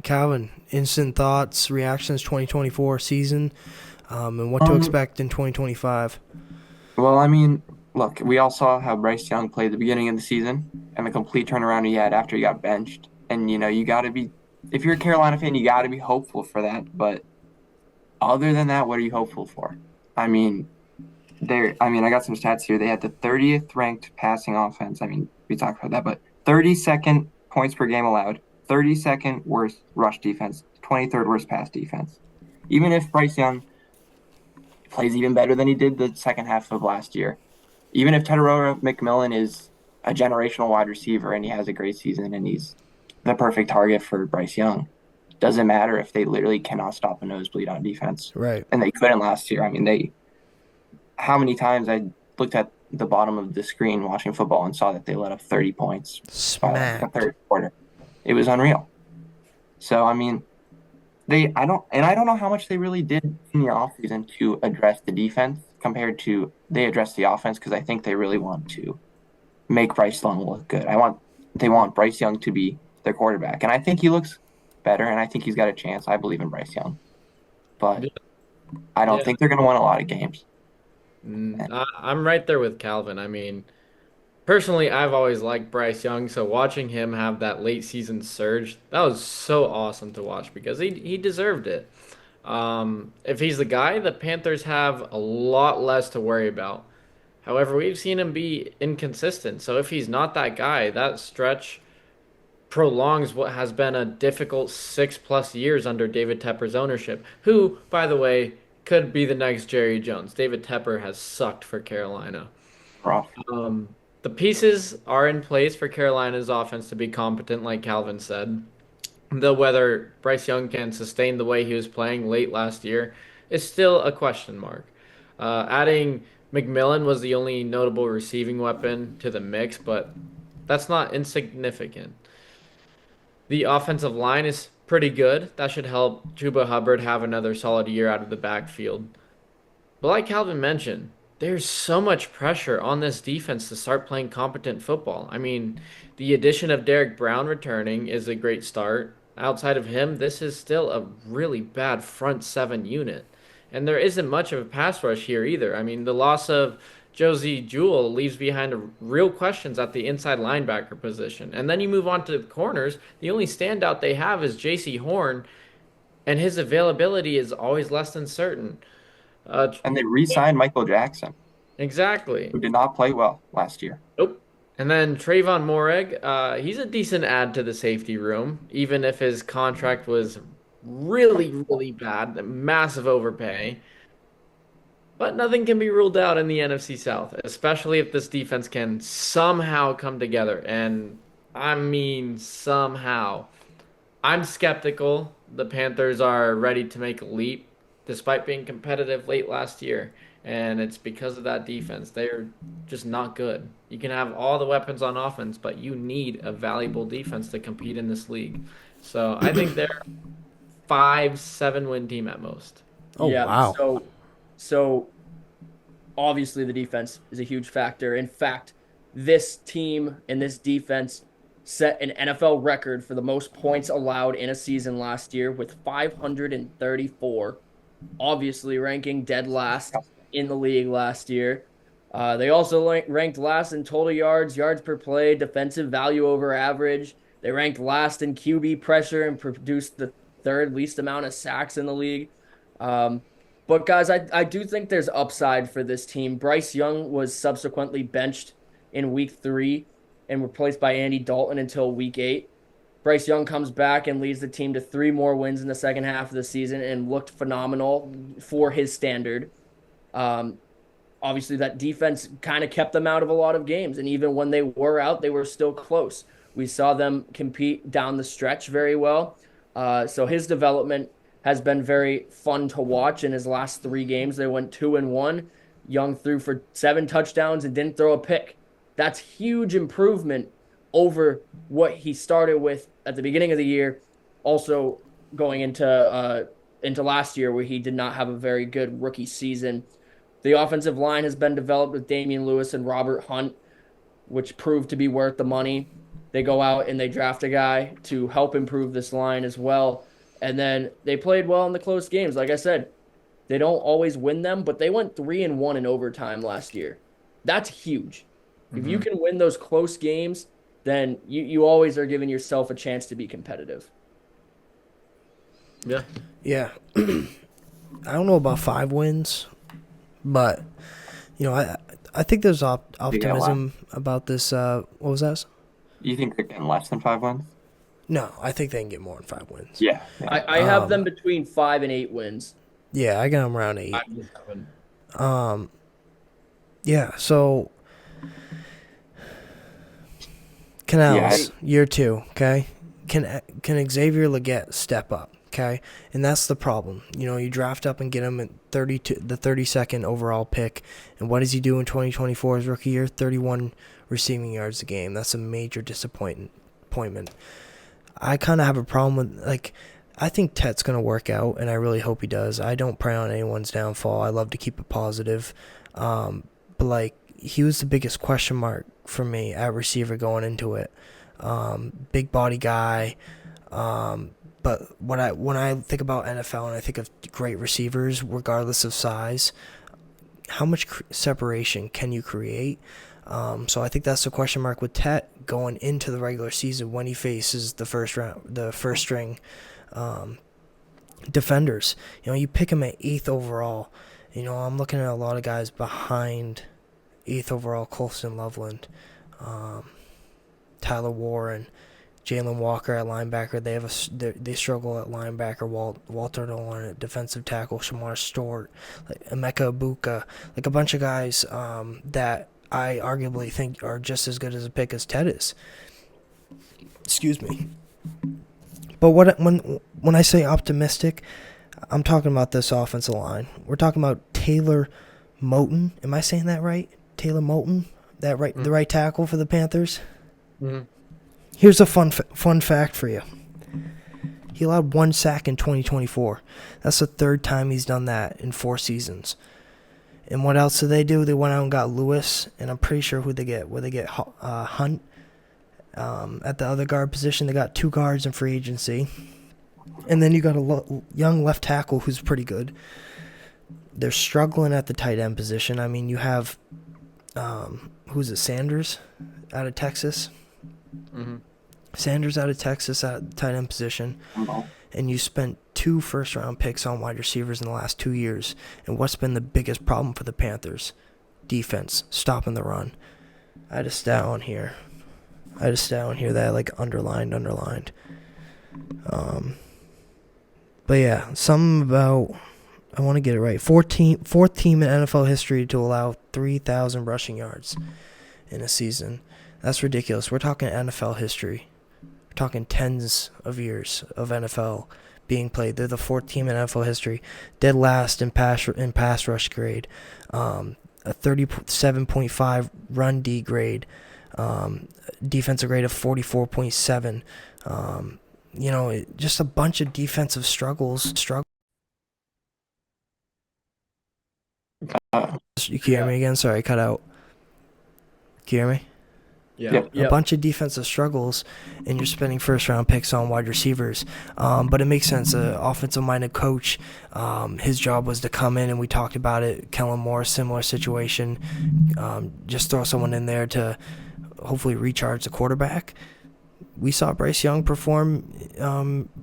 Calvin, instant thoughts, reactions, 2024 season, and what to expect in 2025. Well, I mean, look, we all saw how Bryce Young played at the beginning of the season and the complete turnaround he had after he got benched. And, you got to be, if you're a Carolina fan, you got to be hopeful for that. But other than that, what are you hopeful for? I mean, I got some stats here. They had the 30th ranked passing offense. I mean, we talked about that, but 32nd points per game allowed, 32nd worst rush defense, 23rd worst pass defense. Even if Bryce Young plays even better than he did the second half of last year, even if Tedorova McMillan is a generational wide receiver and he has a great season and he's the perfect target for Bryce Young, doesn't matter if they literally cannot stop a nosebleed on defense. Right. And they couldn't last year. I mean, how many times I looked at the bottom of the screen watching football and saw that they let up 30 points by the Smack. third quarter. It was unreal. So, I mean, I don't know how much they really did in the offseason to address the defense compared to they addressed the offense, because I think they really want to make Bryce Young look good. They want Bryce Young to be their quarterback, and I think he looks better, and I think he's got a chance. I believe in Bryce Young, but I don't think they're going to win a lot of games. I'm right there with Calvin. I mean, Personally, I've always liked Bryce Young, so watching him have that late season surge, that was so awesome to watch because he deserved it. If he's the guy, the Panthers have a lot less to worry about. However, we've seen him be inconsistent. So if he's not that guy, that stretch prolongs what has been a difficult 6+ years under David Tepper's ownership, who, by the way, could be the next Jerry Jones. David Tepper has sucked for Carolina. Rough. The pieces are in place for Carolina's offense to be competent, like Calvin said. Though whether Bryce Young can sustain the way he was playing late last year is still a question mark. Adding McMillan was the only notable receiving weapon to the mix, but that's not insignificant. The offensive line is pretty good. That should help Chuba Hubbard have another solid year out of the backfield. But like Calvin mentioned, there's so much pressure on this defense to start playing competent football. I mean, the addition of Derek Brown returning is a great start. Outside of him, this is still a really bad front seven unit. And there isn't much of a pass rush here either. I mean, the loss of Josie Jewell leaves behind real questions at the inside linebacker position. And then you move on to the corners. The only standout they have is J.C. Horn, and his availability is always less than certain. And they re-signed Michael Jackson, Exactly. who did not play well last year. Nope. And then Trayvon Moreg, he's a decent add to the safety room, even if his contract was really, really bad, massive overpay. But nothing can be ruled out in the NFC South, especially if this defense can somehow come together. And I mean, somehow. I'm skeptical the Panthers are ready to make a leap despite being competitive late last year. And it's because of that defense. They're just not good. You can have all the weapons on offense, but you need a valuable defense to compete in this league. So I think they're 5-7 win team at most. Oh, Yeah, wow. So obviously the defense is a huge factor. In fact, this team and this defense set an NFL record for the most points allowed in a season last year with 534, obviously ranking dead last in the league last year. They also ranked last in total yards, yards per play, defensive value over average. They ranked last in QB pressure and produced the third least amount of sacks in the league. But guys, I do think there's upside for this team. Bryce Young was subsequently benched in week 3 and replaced by Andy Dalton until week 8. Bryce Young comes back and leads the team to 3 more wins in the second half of the season and looked phenomenal for his standard. Obviously, that defense kind of kept them out of a lot of games, and even when they were out, they were still close. We saw them compete down the stretch very well. So his development has been very fun to watch. In his last 3 games, they went 2-1. Young threw for 7 touchdowns and didn't throw a pick. That's huge improvement over what he started with at the beginning of the year. Also going into last year where he did not have a very good rookie season. The offensive line has been developed with Damian Lewis and Robert Hunt, which proved to be worth the money. They go out and they draft a guy to help improve this line as well. And then they played well in the close games. Like I said, they don't always win them, but they went 3-1 in overtime last year. That's huge. If you can win those close games, then you always are giving yourself a chance to be competitive. Yeah. Yeah. I don't know about 5 wins, but I think there's optimism about this. What was that? You think they're getting less than 5 wins? No, I think they can get more than 5 wins. Yeah. I have them between 5 and 8 wins. Yeah, I got them around 8. 5-7. Yeah, so Canals, year 2, okay? Can Xavier Legette step up, okay? And that's the problem. You draft up and get him at the 32nd overall pick, and what does he do in 2024, his rookie year? 31 receiving yards a game. That's a major disappointment. I kind of have a problem with, I think Tet's going to work out, and I really hope he does. I don't pray on anyone's downfall. I love to keep it positive. But, he was the biggest question mark for me at receiver going into it. Big body guy. But when I think about NFL and I think of great receivers, regardless of size, how much separation can you create? So I think that's the question mark with Tet going into the regular season when he faces the first string defenders. You pick him at 8th overall. I'm looking at a lot of guys behind 8th overall: Colston Loveland, Tyler Warren, Jalen Walker at linebacker. They struggle at linebacker. Walter Nolan at defensive tackle. Shamar Stewart, Emeka Ibuka, a bunch of guys that I arguably think are just as good as a pick as Ted is. Excuse me. But when I say optimistic, I'm talking about this offensive line. We're talking about Taylor Moton. Am I saying that right? Taylor Moton, the right tackle for the Panthers. Mm-hmm. Here's a fun fact for you. He allowed 1 sack in 2024. That's the 3rd time he's done that in 4 seasons. And what else did they do? They went out and got Lewis, and I'm pretty sure who they get. Where they get Hunt at the other guard position. They got 2 guards in free agency. And then you got a young left tackle who's pretty good. They're struggling at the tight end position. I mean, you have, who's it, Sanders out of Texas? Mm-hmm. Sanders out of Texas at the tight end position. Oh. And you spent 2 first-round picks on wide receivers in the last 2 years. And what's been the biggest problem for the Panthers? Defense, stopping the run. I had a stat on here that I underlined. But yeah, something about, I want to get it right. Fourth team in NFL history to allow 3,000 rushing yards in a season. That's ridiculous. We're talking NFL history. We're talking tens of years of NFL being played. They're the 4th team in NFL history. Dead last in pass rush grade. A 37.5 run D grade. Defensive grade of 44.7. Just a bunch of defensive struggles. You can hear me again? Sorry, I cut out. Can you hear me? Yeah. A bunch of defensive struggles, and you're spending first-round picks on wide receivers. But it makes sense. An offensive-minded coach, his job was to come in, and we talked about it. Kellen Moore, similar situation. Just throw someone in there to hopefully recharge the quarterback. We saw Bryce Young perform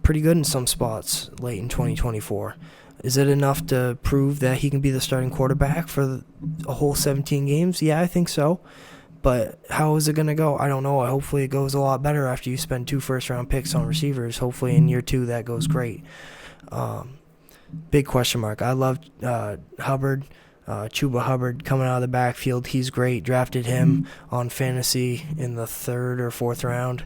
pretty good in some spots late in 2024. Is it enough to prove that he can be the starting quarterback for a whole 17 games? Yeah, I think so. But how is it going to go? I don't know. Hopefully it goes a lot better after you spend 2 first-round picks on receivers. Hopefully in year 2 that goes great. Big question mark. I love Hubbard, Chuba Hubbard coming out of the backfield. He's great. Drafted him on fantasy in the 3rd or 4th round.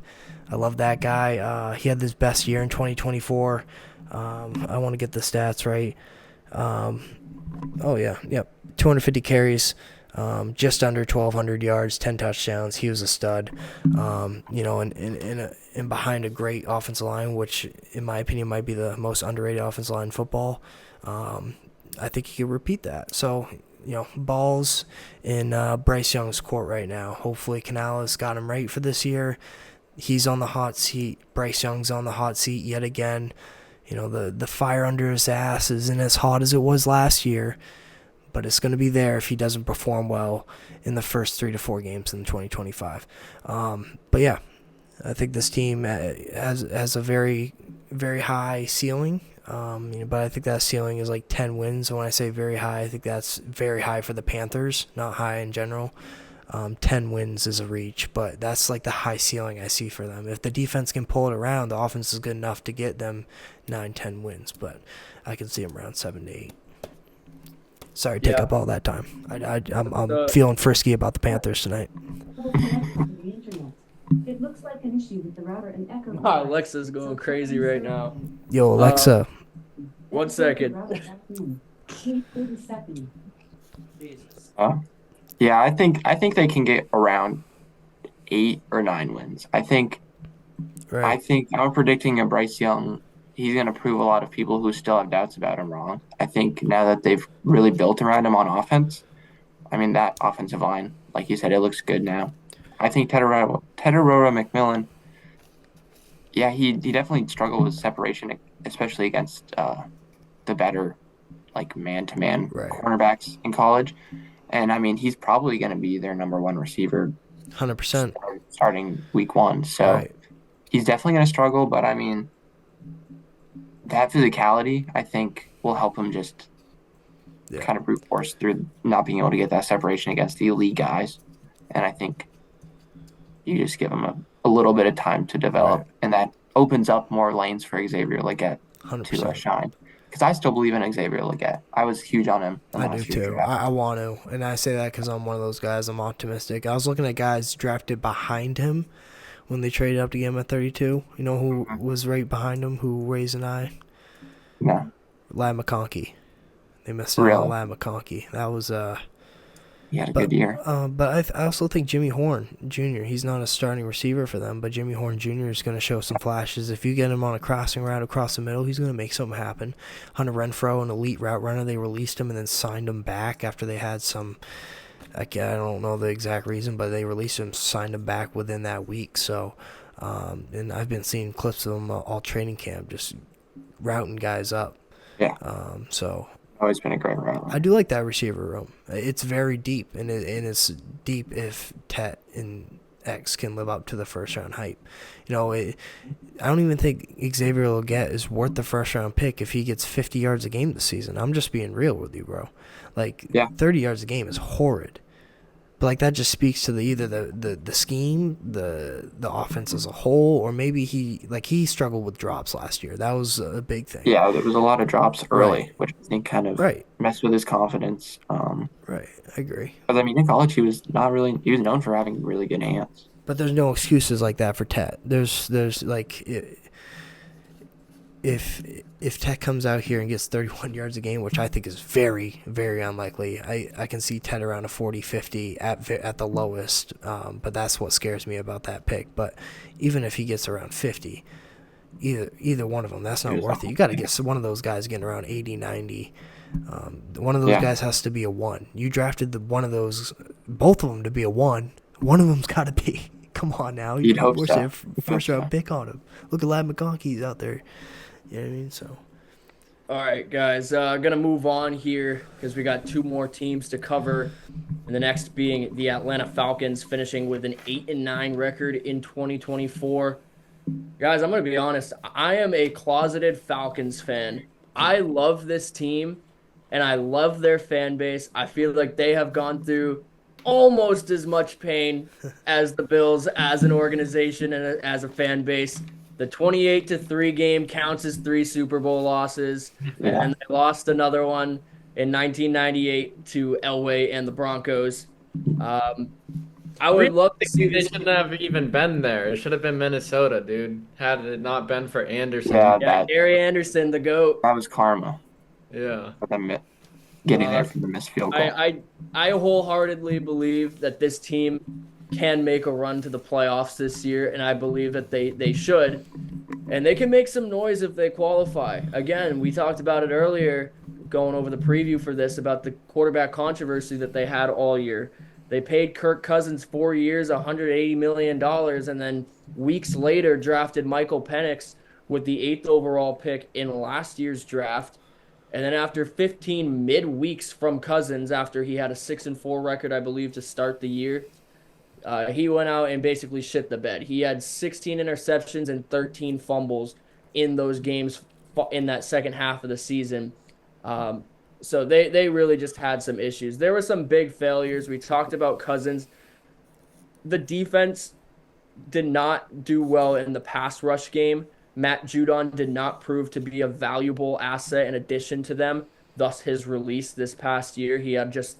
I love that guy. He had his best year in 2024. I want to get the stats right. 250 carries. Just under 1,200 yards, 10 touchdowns. He was a stud, and behind a great offensive line, which in my opinion might be the most underrated offensive line in football. I think he could repeat that. So, balls in Bryce Young's court right now. Hopefully Canales got him right for this year. He's on the hot seat. Bryce Young's on the hot seat yet again. The fire under his ass isn't as hot as it was last year, but it's going to be there if he doesn't perform well in the first 3 to 4 games in 2025. But yeah, I think this team has a very, very high ceiling. But I think that ceiling is like 10 wins. And when I say very high, I think that's very high for the Panthers, not high in general. 10 wins is a reach, but that's like the high ceiling I see for them. If the defense can pull it around, the offense is good enough to get them 9-10 wins, but I can see them around 7 to 8. Sorry to take up all that time. I'm feeling frisky about the Panthers tonight. It looks like an issue with the router and echo. Wow, Alexa's going crazy right now. Yo, Alexa. 1 second. Yeah, I think they can get around 8 or 9 wins. I think I'm predicting a Bryce Young. He's going to prove a lot of people who still have doubts about him wrong. I think now that they've really built around him on offense, I mean, that offensive line, like you said, it looks good now. I think Tedorora McMillan, yeah, he definitely struggled with separation, especially against the better, like, man-to-man cornerbacks in college. And I mean, he's probably going to be their number one receiver 100%. starting week one. So Right. he's definitely going to struggle, but I mean, that physicality, I think, will help him just Yeah. kind of brute force through not being able to get that separation against the elite guys. And I think you just give him a little bit of time to develop, Right. and that opens up more lanes for Xavier Leggett to 100%. shine. Because I still believe in Xavier Leggett. I was huge on him in I do last year's too. draft. I want to, and I say that because I'm one of those guys. I'm optimistic. I was looking at guys drafted behind him when they traded up to get him at 32. You know who was right behind him? Who raised an eye? No, Lad McConkey. They missed out on really. Lad McConkey. That was He had a But good year. I also think Jimmy Horn Jr. He's not a starting receiver for them, but Jimmy Horn Jr. is going to show some flashes. If you get him on a crossing route across the middle, he's going to make something happen. Hunter Renfro, an elite route runner, they released him and then signed him back after they had some. I don't know the exact reason, but they released him, signed him back within that week. So, and I've been seeing clips of him all training camp, just routing guys up. Yeah, So always been a great route I runner. do like that receiver room. It's very deep, and it's deep if Tet and X can live up to the first round hype. I don't even think Xavier Leggett is worth the first round pick if he gets 50 yards a game this season. I'm just being real with you, bro. Like Yeah. 30 yards a game is horrid. But like that just speaks to either the scheme, the offense as a whole, or maybe he struggled with drops last year. That was a big thing. Yeah, there was a lot of drops early, Right. which I think kind of Right. messed with his confidence. Right. I agree. But I mean, in college, he was known for having really good hands. But there's no excuses like that for Tet. There's like if Tet comes out here and gets 31 yards a game, which I think is very, very unlikely, I can see Tet around a 40-50 at the lowest. But that's what scares me about that pick. But even if he gets around 50, either one of them, that's not worth it. You got to get one of those guys getting around 80, 90. One of those guys has to be a 1. You drafted both of them to be a 1. One of them's got to be. Come on now. You'd hope Where's so. their first round pick on him? Look at Lad McConkey's out there. You know what I mean? So All right, guys, gonna move on here because we got two more teams to cover, and the next being the Atlanta Falcons, finishing with an 8-9 record in 2024. Guys, I'm gonna be honest. I am a closeted Falcons fan. I love this team, and I love their fan base. I feel like they have gone through almost as much pain as the Bills as an organization and as a fan base. The 28-3 game counts as 3 Super Bowl losses, Yeah. and they lost another one in 1998 to Elway and the Broncos. I would love to see They this. shouldn't have even been there. It should have been Minnesota, dude. Had it not been for Anderson. Yeah, Yeah, that Gary Anderson, the GOAT. was karma Yeah. for them getting there from the missed field goal. I wholeheartedly believe that this team can make a run to the playoffs this year, and I believe that they should. And they can make some noise if they qualify. Again, we talked about it earlier, going over the preview for this, about the quarterback controversy that they had all year. They paid Kirk Cousins 4 years, $180 million, and then weeks later drafted Michael Penix with the 8th overall pick in last year's draft. And then after 15 mid-weeks from Cousins, after he had a 6-4 record, I believe, to start the year, he went out and basically shit the bed. He had 16 interceptions and 13 fumbles in those games in that second half of the season. So they really just had some issues. There were some big failures. We talked about Cousins. The defense did not do well in the pass rush game. Matt Judon did not prove to be a valuable asset in addition to them, thus his release this past year. He had just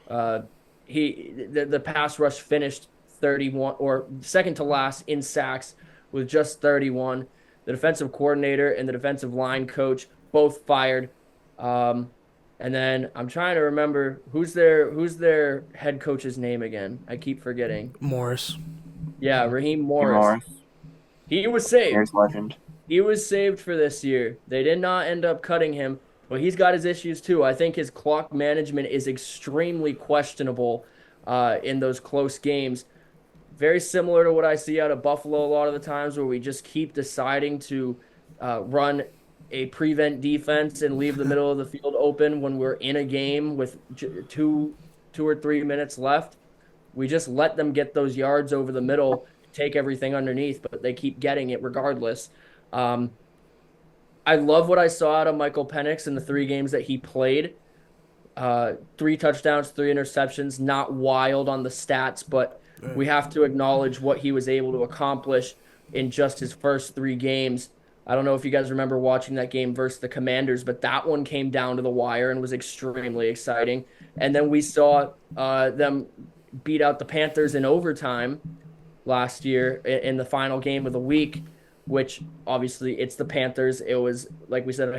the pass rush finished 31 or second to last in sacks with just 31. The defensive coordinator and the defensive line coach both fired. And then I'm trying to remember who's their head coach's name again. I keep forgetting. Morris. Yeah, Raheem Morris. He was saved. Bears legend. He was saved for this year. They did not end up cutting him, but he's got his issues too. I think his clock management is extremely questionable in those close games. Very similar to what I see out of Buffalo a lot of the times, where we just keep deciding to run a prevent defense and leave the middle of the field open when we're in a game with two 2 or 3 minutes left, we just let them get those yards over the middle, take everything underneath, but they keep getting it regardless. Um, I love what I saw out of Michael Penix in the 3 games that he played. 3 touchdowns, 3 interceptions, not wild on the stats, but we have to acknowledge what he was able to accomplish in just his first 3 games. I don't know if you guys remember watching that game versus the Commanders, but that one came down to the wire and was extremely exciting. And then we saw them beat out the Panthers in overtime last year in the final game of the week, which obviously it's the Panthers. It was, like we said, a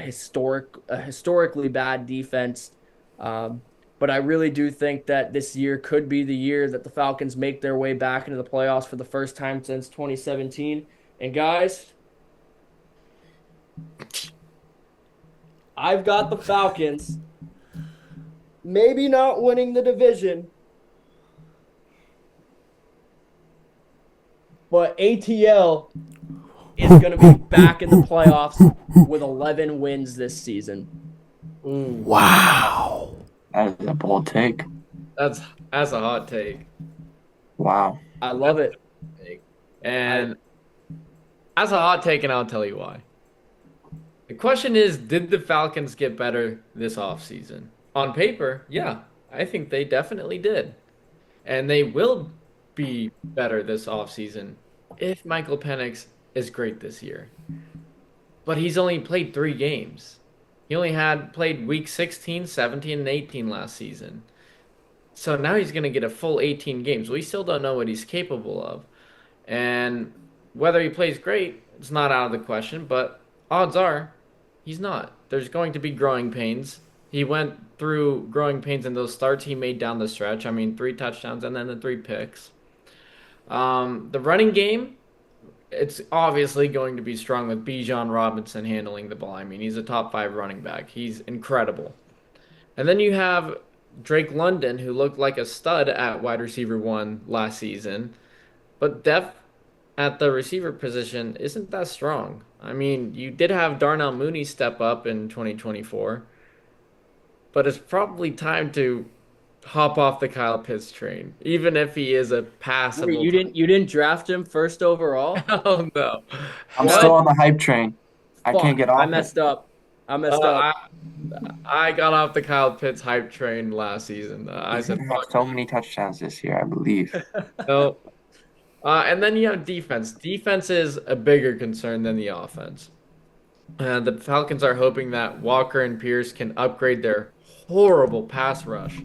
historically bad defense. But I really do think that this year could be the year that the Falcons make their way back into the playoffs for the first time since 2017. And guys, I've got the Falcons maybe not winning the division, but ATL is going to be back in the playoffs with 11 wins this season. Wow. That is a bold take. That's a hot take. Wow. I love it. And that's a hot take, and I'll tell you why. The question is, did the Falcons get better this offseason? On paper, yeah, I think they definitely did. And they will be better this offseason if Michael Penix is great this year. But he's only played 3 games. He only had played week 16, 17, and 18 last season. So now he's going to get a full 18 games. We still don't know what he's capable of. And whether he plays great, it's not out of the question, but odds are he's not. There's going to be growing pains. He went through growing pains in those starts he made down the stretch. I mean, 3 touchdowns and then the 3 picks. The running game, it's obviously going to be strong with Bijan Robinson handling the ball. I mean, he's a top 5 running back. He's incredible. And then you have Drake London, who looked like a stud at wide receiver 1 last season. But depth at the receiver position isn't that strong. I mean, you did have Darnell Mooney step up in 2024. But it's probably time to hop off the Kyle Pitts train, even if he is a passable. Wait, you didn't draft him first overall? Oh no, I'm still on the hype train. I Fuck, can't get off I messed up. I messed up. I got off the Kyle Pitts hype train last season. I He's said gonna have so many touchdowns this year, I believe. no. And then you have defense. Defense is a bigger concern than the offense. The Falcons are hoping that Walker and Pierce can upgrade their horrible pass rush.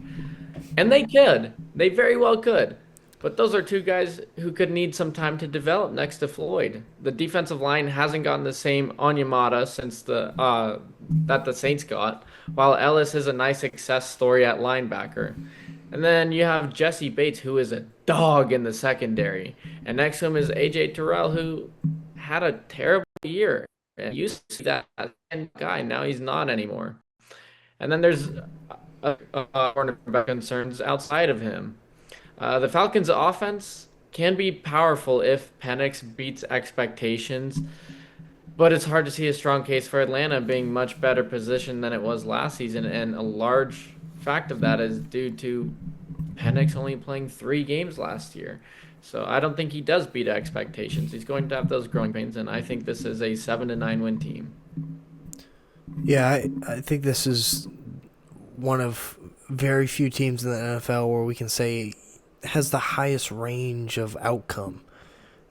And they could. They very well could. But those are 2 guys who could need some time to develop next to Floyd. The defensive line hasn't gotten the same Onyemata since that the Saints got, while Ellis is a nice success story at linebacker. And then you have Jesse Bates, who is a dog in the secondary. And next to him is A.J. Terrell, who had a terrible year. And used to see that guy. Now he's not anymore. And then there's cornerback concerns outside of him. The Falcons' offense can be powerful if Penix beats expectations, but it's hard to see a strong case for Atlanta being much better positioned than it was last season, and a large fact of that is due to Penix only playing 3 games last year. So I don't think he does beat expectations. He's going to have those growing pains, and I think this is a 7-9 win team. Yeah, I think this is one of very few teams in the NFL where we can say has the highest range of outcome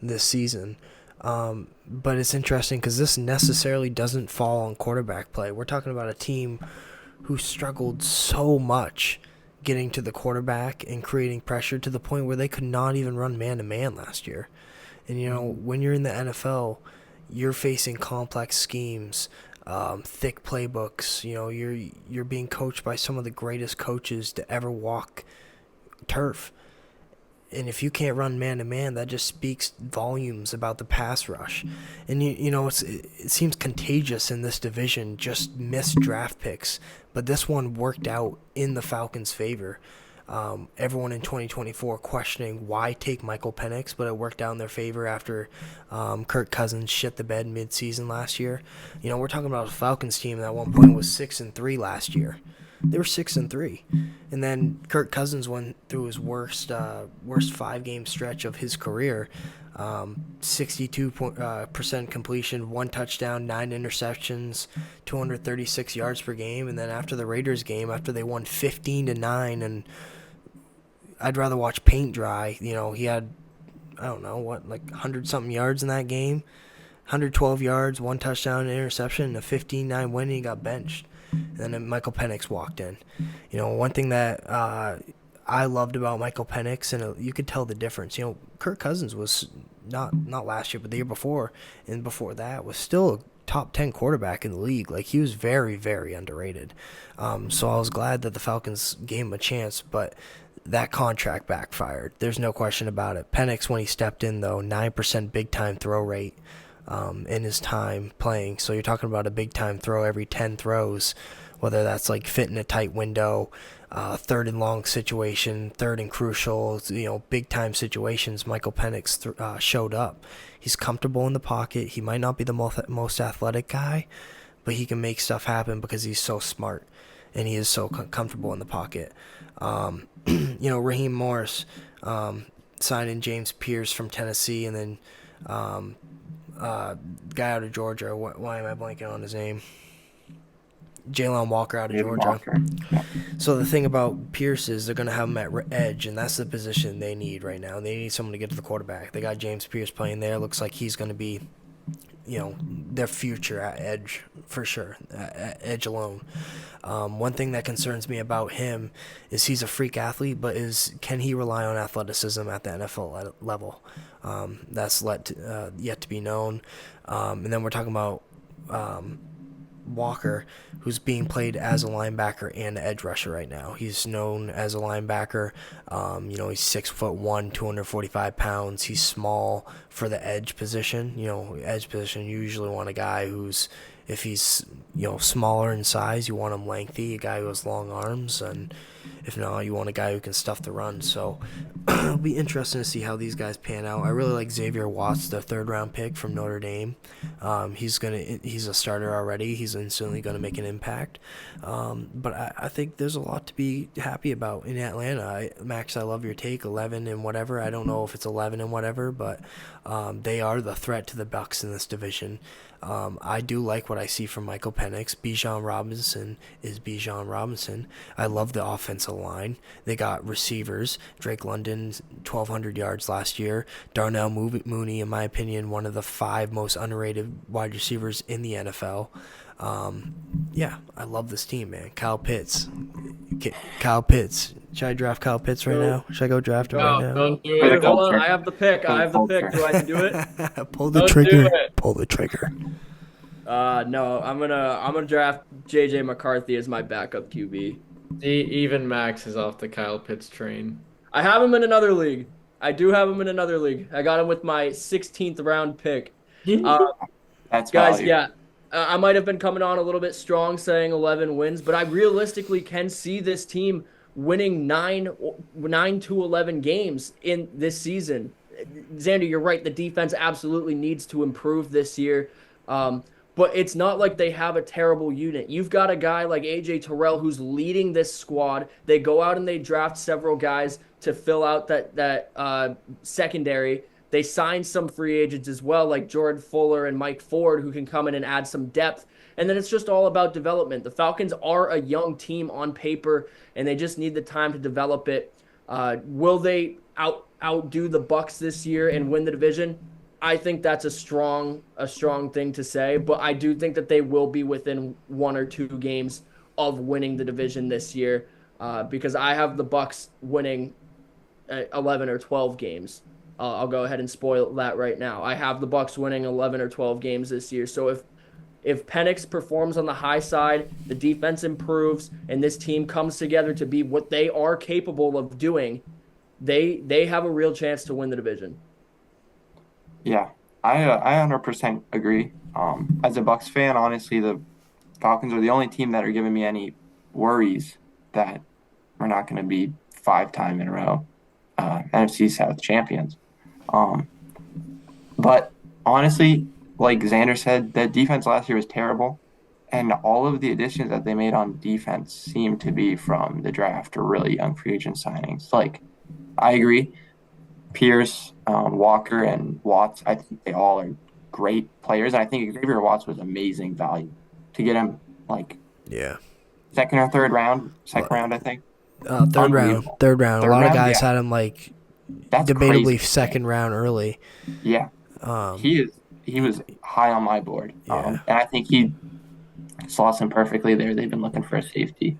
this season. But it's interesting because this necessarily doesn't fall on quarterback play. We're talking about a team who struggled so much getting to the quarterback and creating pressure to the point where they could not even run man-to-man last year. And, you know, when you're in the NFL, you're facing complex schemes, thick playbooks. You know, you're being coached by some of the greatest coaches to ever walk turf. And if you can't run man-to-man, that just speaks volumes about the pass rush. And, you know, it seems contagious in this division, just missed draft picks. But this one worked out in the Falcons' favor. Everyone in 2024 questioning why take Michael Penix, but it worked out in their favor after Kirk Cousins shit the bed mid-season last year. You know, we're talking about a Falcons team that at one point was 6-3 last year. They were 6-3, and then Kirk Cousins went through his worst 5-game stretch of his career. 62% completion, 1 touchdown, 9 interceptions, 236 yards per game. And then after the Raiders game, after they won 15-9, and I'd rather watch paint dry. You know, he had, I don't know what, like 100-something yards in that game, 112 yards, 1 touchdown, an interception, and a 15-9 win, and he got benched. And then Michael Penix walked in. You know, one thing that I loved about Michael Penix, and you could tell the difference. You know, Kirk Cousins was not last year, but the year before, and before that was still a top 10 quarterback in the league. Like, he was very, very underrated. So I was glad that the Falcons gave him a chance, but that contract backfired. There's no question about it. Penix, when he stepped in, though, 9% big-time throw rate in his time playing. So you're talking about a big-time throw every 10 throws, whether that's like fit in a tight window, third and long situation, third and crucial, you know, big-time situations. Michael Penix showed up. He's comfortable in the pocket. He might not be the most athletic guy, but he can make stuff happen because he's so smart and he is so comfortable in the pocket. You know, Raheem Morris signing James Pierce from Tennessee, and then guy out of Georgia. Why am I blanking on his name? Jalen Walker out of Georgia. Walker. Yeah. So the thing about Pierce is they're going to have him at edge, and that's the position they need right now. They need someone to get to the quarterback. They got James Pierce playing there. Looks like he's going to be, you know, their future at edge for sure, at edge alone. One thing that concerns me about him is he's a freak athlete, but can he rely on athleticism at the NFL level? That's yet to be known. And then we're talking about Walker, who's being played as a linebacker and edge rusher right now. He's known as a linebacker. You know, he's 6'1", 245 pounds. He's small for the edge position. You know, edge position, you usually want a guy who's, if he's, you know, smaller in size, you want him lengthy, a guy who has long arms, and if not, you want a guy who can stuff the run. So it'll be interesting to see how these guys pan out. I really like Xavier Watts, the 3rd-round pick from Notre Dame. He's a starter already. He's instantly going to make an impact. But I think there's a lot to be happy about in Atlanta. Max, I love your take, 11 and whatever. I don't know if it's 11 and whatever, but they are the threat to the Bucs in this division. I do like what I see from Michael Penix. Bijan Robinson is Bijan Robinson. I love the offensive line. They got receivers. Drake London, 1,200 yards last year. Darnell Mooney, in my opinion, one of the 5 most underrated wide receivers in the NFL. Yeah, I love this team, man. Kyle Pitts. Should I draft Kyle Pitts right now? Should I go draft him right now? Don't do For the it. Hold on, culture. I have the pick. I have the pick. Do I do it? Pull the Don't trigger. do it. Pull the trigger. No, I'm gonna draft JJ McCarthy as my backup QB. Even Max is off the Kyle Pitts train. I have him in another league. I do have him in another league. I got him with my 16th round pick. That's Guys, value. yeah, I might have been coming on a little bit strong saying 11 wins, but I realistically can see this team winning 9 to 11 games in this season. Xander, you're right. The defense absolutely needs to improve this year. But it's not like they have a terrible unit. You've got a guy like A.J. Terrell who's leading this squad. They go out and they draft several guys to fill out that secondary. They sign some free agents as well, like Jordan Fuller and Mike Ford, who can come in and add some depth. And then it's just all about development. The Falcons are a young team on paper, and they just need the time to develop it. Will they outdo the Bucs this year and win the division? I think that's a strong thing to say, but I do think that they will be within 1 or 2 games of winning the division this year, because I have the Bucs winning 11 or 12 games. I'll go ahead and spoil that right now. I have the Bucs winning 11 or 12 games this year. So if Penix performs on the high side, the defense improves, and this team comes together to be what they are capable of doing, they have a real chance to win the division. Yeah, I 100% agree. As a Bucs fan, honestly, the Falcons are the only team that are giving me any worries that we're not going to be 5-time in a row NFC South champions. But honestly, like Xander said, that defense last year was terrible, And all of the additions that they made on defense seem to be from the draft or really young free agent signings. Like, I agree. Pierce, Walker, and Watts, I think they all are great players. And I think Xavier Watts was amazing value to get him like Yeah. second or third round, second round, I think. Third round. Unbelievable. Third round. A Third lot of round? guys Yeah. had him like That's debatably crazy. second round early. Yeah. He was high on my board. Yeah. And I think he slots him perfectly there. They've been looking for a safety.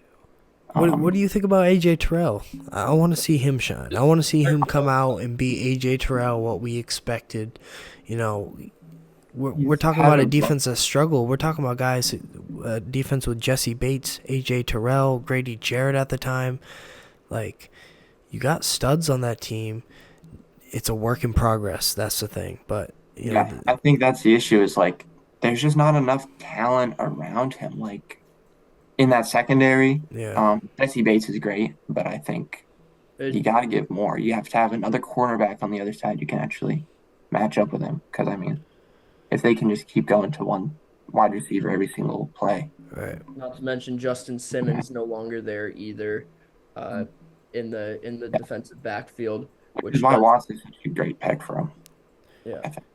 What do you think about AJ Terrell? I want to see him shine. I want to see him come out and be AJ Terrell, what we expected. You know, we're talking about a defense that struggled. We're talking about guys, defense with Jesse Bates, AJ Terrell, Grady Jarrett at the time. Like, you got studs on that team. It's a work in progress. That's the thing. But you know, Yeah, I think that's the issue is like there's just not enough talent around him. Like in that secondary, yeah. Jesse Bates is great, but I think you got to give more. You have to have another cornerback on the other side you can actually match up with him. Because I mean, if they can just keep going to one wide receiver every single play, Right. Not to mention Justin Simmons no longer there either, in the defensive backfield, which which is why does- Watts is such a great pick for him. Yeah. I think.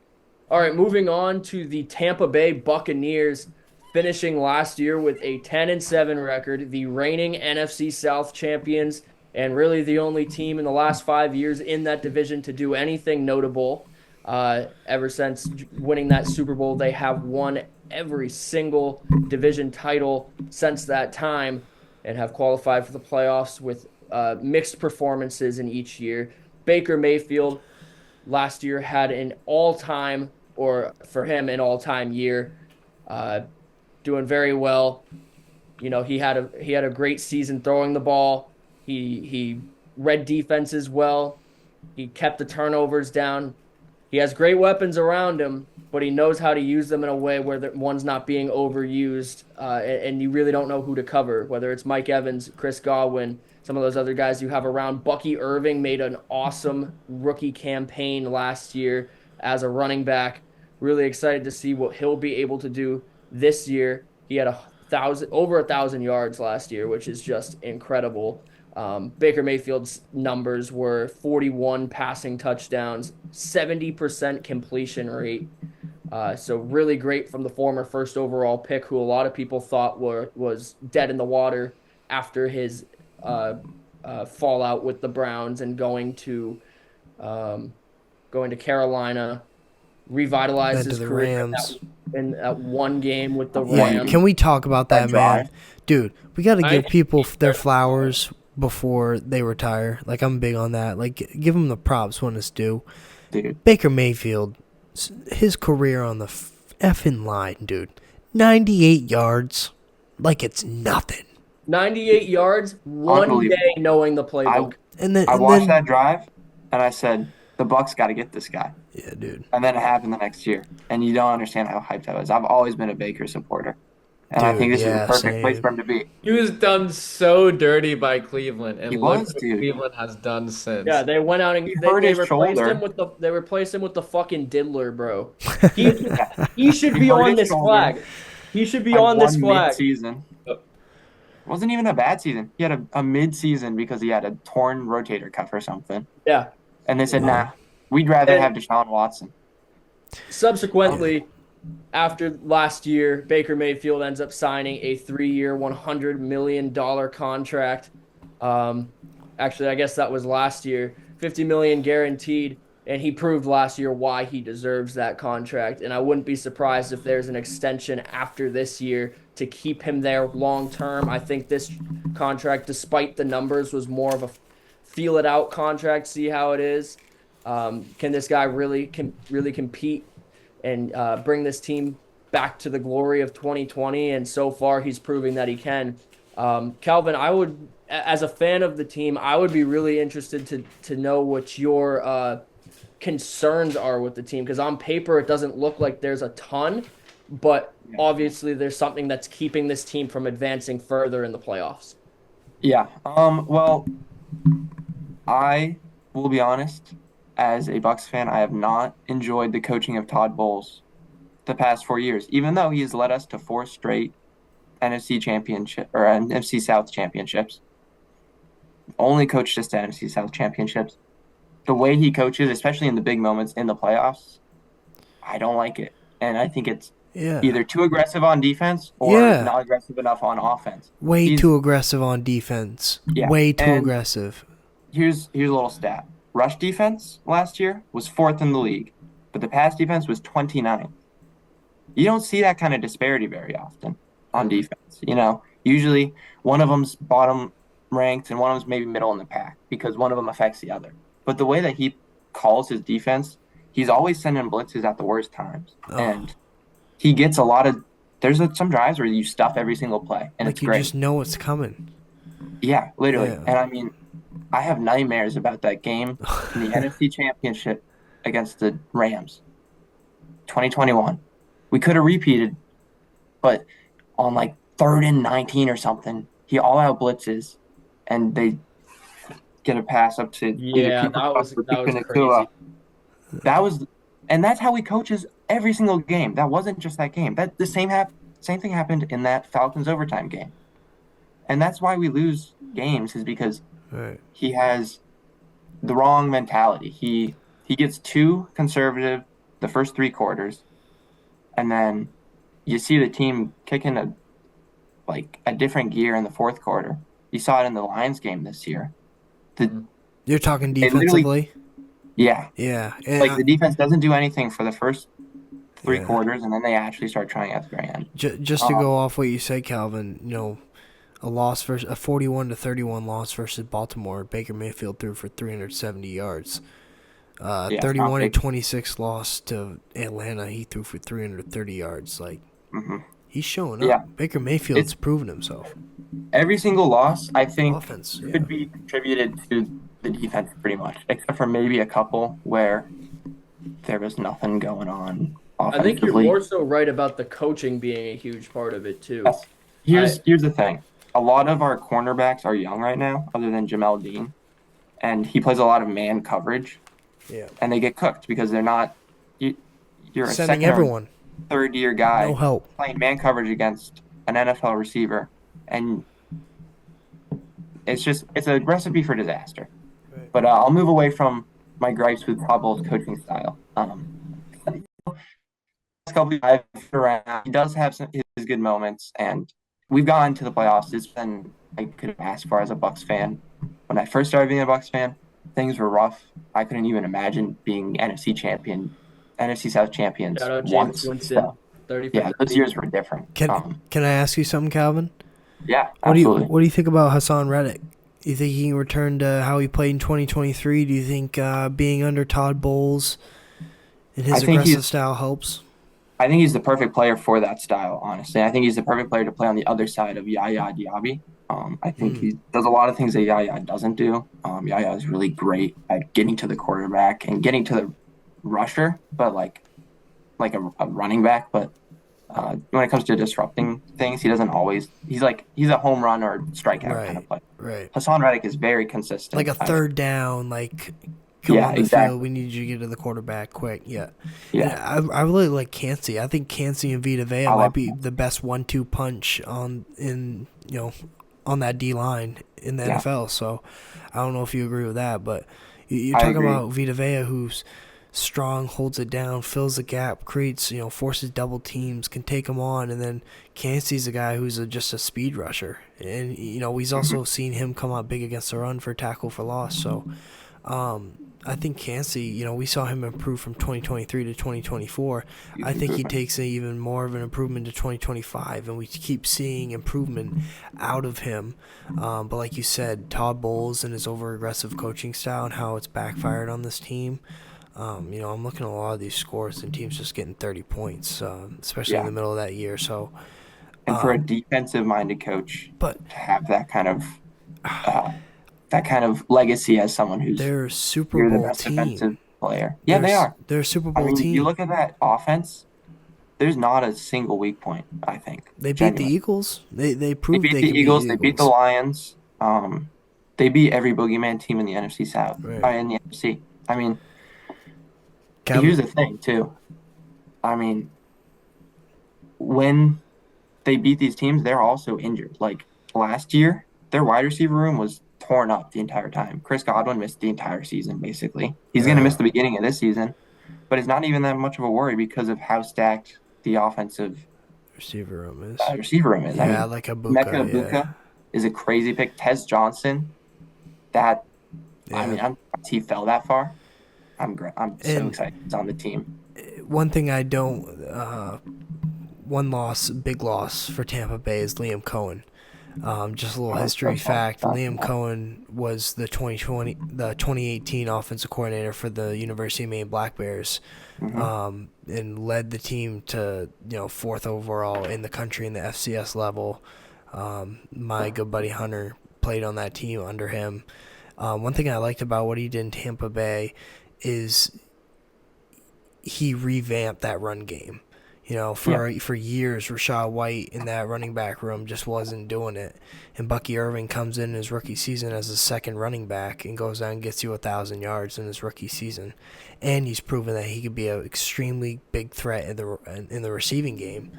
All right, moving on to the Tampa Bay Buccaneers, finishing last year with a 10-7 record, the reigning NFC South champions, and really the only team in the last 5 years in that division to do anything notable. Ever since winning that Super Bowl, they have won every single division title since that time and have qualified for the playoffs with mixed performances in each year. Baker Mayfield last year had an all-time, or for him, an all-time year, doing very well. You know, he had a great season throwing the ball. He read defenses well. He kept the turnovers down. He has great weapons around him, but he knows how to use them in a way where one's not being overused, and you really don't know who to cover, whether it's Mike Evans, Chris Godwin, some of those other guys you have around. Bucky Irving made an awesome rookie campaign last year as a running back. Really excited to see what he'll be able to do this year. He had over 1,000 yards last year, which is just incredible. Baker Mayfield's numbers were 41 passing touchdowns, 70% completion rate. So really great from the former first overall pick, who a lot of people thought was dead in the water after his fallout with the Browns and going to Carolina, revitalized Then to his the career Rams. in that one game with the Yeah, Rams. can we talk about that, That man? drive. Dude, we got to I- give people their flowers before they retire. Like, I'm big on that. Like, give them the props when it's due. Dude, Baker Mayfield, his career on the effing line, dude. 98 yards, like it's nothing. 98 yards, one Unbelievable. day knowing the playbook. And then, I and watched then that drive and I said, the Bucks got to get this guy. yeah, dude. And then it happened the next year. And you don't understand how hyped I was. I've always been a Baker supporter. And I Dude, think this yeah, is the perfect place same. for him to be. He was done so dirty by Cleveland, and He look was, what dude. Cleveland has done since. Yeah, they went out and He they hurt his replaced shoulder. him with the fucking diddler, bro. He should He be hurt on his this shoulder. flag. He should be Like on this one flag. mid-season. It wasn't even a bad season. He had a mid-season because he had a torn rotator cuff or something. Yeah. And they said, nah, we'd rather And- have Deshaun Watson. Subsequently, after last year, Baker Mayfield ends up signing a 3-year, $100 million contract. Actually, I guess that was last year. $50 million guaranteed, and he proved last year why he deserves that contract. And I wouldn't be surprised if there's an extension after this year to keep him there long term. I think this contract, despite the numbers, was more of a feel it out contract, see how it is. Can this guy really compete and bring this team back to the glory of 2020? And so far, he's proving that he can. Calvin, as a fan of the team, I would be really interested to know what your concerns are with the team, because on paper it doesn't look like there's a ton, but obviously there's something that's keeping this team from advancing further in the playoffs. Yeah. Well, I will be honest. As a Bucks fan, I have not enjoyed the coaching of Todd Bowles the past 4 years, even though he has led us to 4 straight NFC championship or NFC South championships. Only coached just NFC South championships. The way he coaches, especially in the big moments in the playoffs, I don't like it. And I think it's Yeah. either too aggressive on defense or Yeah. not aggressive enough on offense. Way He's too aggressive on defense. Yeah. Way too And aggressive. here's a little stat. Rush defense last year was fourth in the league, but the pass defense was 29th. You don't see that kind of disparity very often on defense. Usually one of them's bottom ranked and one of them's maybe middle in the pack because one of them affects the other. But the way that he calls his defense, he's always sending blitzes at the worst times. And he gets a lot of – there's some drives where you stuff every single play, and Like it's you great. just know it's coming. Yeah, literally. Yeah. And I mean, I have nightmares about that game in the NFC Championship against the Rams, 2021. We could have repeated, but on like 3rd and 19 or something, he all-out blitzes, and they get a pass up to Yeah, either that was Nakua. crazy. That was, and that's how he coaches every single game. That wasn't just that game. That the same thing happened in that Falcons overtime game, and that's why we lose games is because Right. he has the wrong mentality. He gets too conservative the first 3 quarters, and then you see the team kicking a different gear in the 4th quarter. You saw it in the Lions game this year. You're talking They literally- defensively? Yeah, Yeah. And like the defense doesn't do anything for the first 3 Yeah. quarters, and then they actually start trying at the very end. just to go off what you said, Calvin, a 41-31 loss versus Baltimore. Baker Mayfield threw for 370 yards. it's not 31-26 loss to Atlanta. He threw for 330 yards. Like Mhm. he's showing up. Yeah. Baker Mayfield's proven himself. Every single loss, I think, Offense, yeah. could be contributed to the defense pretty much, except for maybe a couple where there was nothing going on I think you're offensively. more so right about the coaching being a huge part of it too. Yes. Here's the thing. A lot of our cornerbacks are young right now, other than Jamel Dean, and he plays a lot of man coverage, Yeah. and they get cooked because they're not. You're a Sending second or everyone. third year guy No help. playing man coverage against an NFL receiver, and it's a recipe for disaster. Right. But I'll move away from my gripes with Cobble's coaching style. He does have his good moments, and we've gotten to the playoffs. It's been I could ask for as a Bucks fan. When I first started being a Bucks fan, things were rough. I couldn't even imagine being NFC South champions Shout out James once. Winston, So, 30 yeah, those years were different. Can I ask you something, Calvin? Yeah, What do absolutely. you think about Hassan Reddick? Do you think he can return to how he played in 2023? Do you think being under Todd Bowles and his I think aggressive he's- style helps? I think he's the perfect player for that style, honestly. I think he's the perfect player to play on the other side of Yaya Diaby. I think he does a lot of things that Yaya doesn't do. Yaya is really great at getting to the quarterback and getting to the rusher, but like a running back. But when it comes to disrupting things, he doesn't always. He's a home run or strikeout kind of player. Right. Hassan Reddick is very consistent. Like a third down, like come Yeah, on the exactly. field. We need you to get to the quarterback quick. Yeah. Yeah. And I really like Cansey. I think Cansey and Vita Vea I might love be the best 1-2 punch on that D line in the NFL. So I don't know if you agree with that, but you're I talking agree. about Vita Vea, who's strong, holds it down, fills the gap, creates, forces double teams, can take them on, and then Cansey's a guy who's just a speed rusher, and we've also seen him come out big against the run for tackle for loss. So I think Cansey, we saw him improve from 2023 to 2024. I think he takes even more of an improvement to 2025, and we keep seeing improvement out of him. But like you said, Todd Bowles and his over-aggressive coaching style and how it's backfired on this team. I'm looking at a lot of these scores and teams just getting 30 points, especially in the middle of that year. So, And for a defensive-minded coach but to have that kind of legacy as someone who's they're a Super you're the Bowl best team. defensive player. Yeah, they are. They're a Super I Bowl mean, team. you look at that offense. There's not a single weak point. I think They beat genuinely. the Eagles. They They proved beat they the could Eagles. beat They the beat the Eagles. Lions. They beat every boogeyman team in the NFC South. Right. In the NFC. I mean, Calvin, here's the thing too. I mean, when they beat these teams, they're also injured. Like last year, their wide receiver room was torn up the entire time. Chris Godwin missed the entire season, basically. He's going to miss the beginning of this season, but it's not even that much of a worry because of how stacked the offensive Receiver room is. receiver room is. I Yeah, mean, like a Mecca Buka. Yeah. Ibuka is a crazy pick. Tez Johnson, that I Yeah. mean, I'm surprised he fell that far. I'm so And- excited he's on the team. One thing I don't. One loss, big loss for Tampa Bay is Liam Cohen. Just a little history fact: Liam Cohen was the 2018 offensive coordinator for the University of Maine Black Bears, and led the team to 4th overall in the country in the FCS level. My good buddy Hunter played on that team under him. One thing I liked about what he did in Tampa Bay is he revamped that run game. For years, Rashad White in that running back room just wasn't doing it. And Bucky Irving comes in his rookie season as a second running back and goes out and gets you 1,000 yards in his rookie season. And he's proven that he could be an extremely big threat in the receiving game.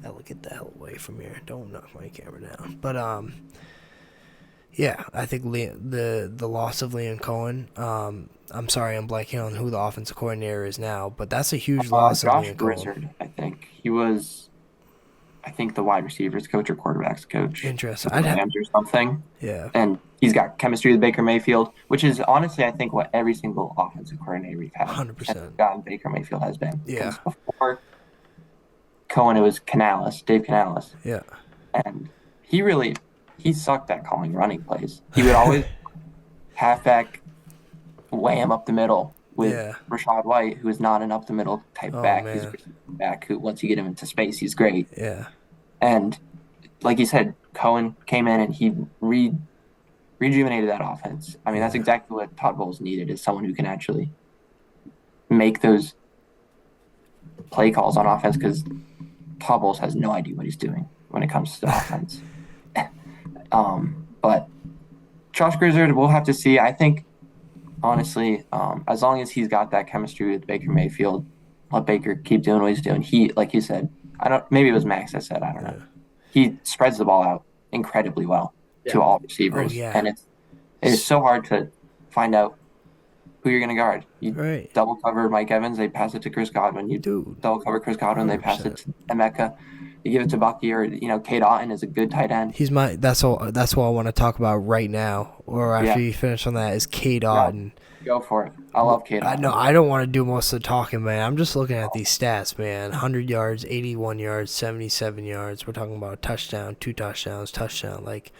I'll get the hell away from here. Don't knock my camera down. But yeah, I think the loss of Liam Cohen. I'm sorry, I'm blanking on who the offensive coordinator is now, but that's a huge loss of Josh Liam Cohen. Grizzard, I think he was. I think the wide receivers coach or quarterbacks coach. Interesting. Rams or something. Yeah. And he's got chemistry with Baker Mayfield, which is honestly, I think, what every single offensive coordinator we've had 100%. since gotten Baker Mayfield has been. Yeah. Because before Cohen, it was Dave Canales. Yeah. And he sucked at calling running plays. He would always halfback wham up the middle with Rashad White, who is not an up the middle type back. Man. He's a back who, once you get him into space, he's great. Yeah. And like you said, Cohen came in and he rejuvenated that offense. I mean, that's exactly what Todd Bowles needed, is someone who can actually make those play calls on offense, because Todd Bowles has no idea what he's doing when it comes to the offense. But Josh Grizzard, we'll have to see. I think, honestly, as long as he's got that chemistry with Baker Mayfield, let Baker keep doing what he's doing. He, like you said, maybe it was Max that said, I don't know. He spreads the ball out incredibly well to all receivers. And it is so hard to find out who you're going to guard. You double cover Mike Evans, they pass it to Chris Godwin. You double cover Chris Godwin, 100%. They pass it to Emeka. You give it to Bucky, or Cade Otton is a good tight end. That's what I want to talk about right now, or after you finish on that, is Cade Otton. Go for it. I love Cade Otton. I don't want to do most of the talking, man. I'm just looking at these stats, man. 100 yards, 81 yards, 77 yards. We're talking about a touchdown, 2 touchdowns, touchdown. Like,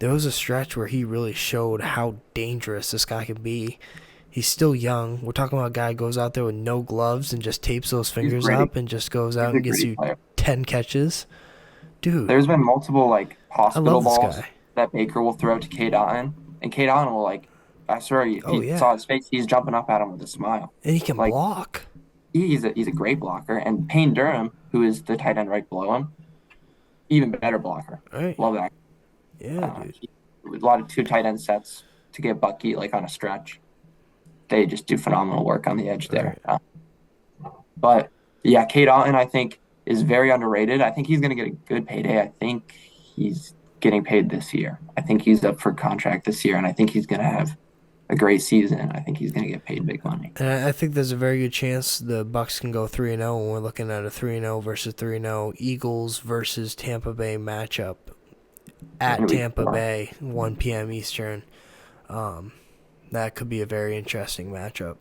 there was a stretch where he really showed how dangerous this guy can be. He's still young. We're talking about a guy who goes out there with no gloves and just tapes those fingers up and just goes out and gets you 10 catches. Dude. There's been multiple, hospital balls that Baker will throw to Cade Otton, and Cade Otton will, I swear, if you saw his face, he's jumping up at him with a smile. And he can block. He's a great blocker. And Payne Durham, who is the tight end right below him, even better blocker. Right. Love that. Yeah, dude. With a lot of 2 tight end sets to get Bucky, on a stretch. They just do phenomenal work on the edge there. Right. But, yeah, Cade Otton, I think, is very underrated. I think he's going to get a good payday. I think he's getting paid this year. I think he's up for contract this year, and I think he's going to have a great season. I think he's going to get paid big money. And I think there's a very good chance the Bucks can go 3-0 when we're looking at a 3-0 versus 3-0 Eagles versus Tampa Bay matchup at Tampa Bay, 1 p.m. Eastern. That could be a very interesting matchup.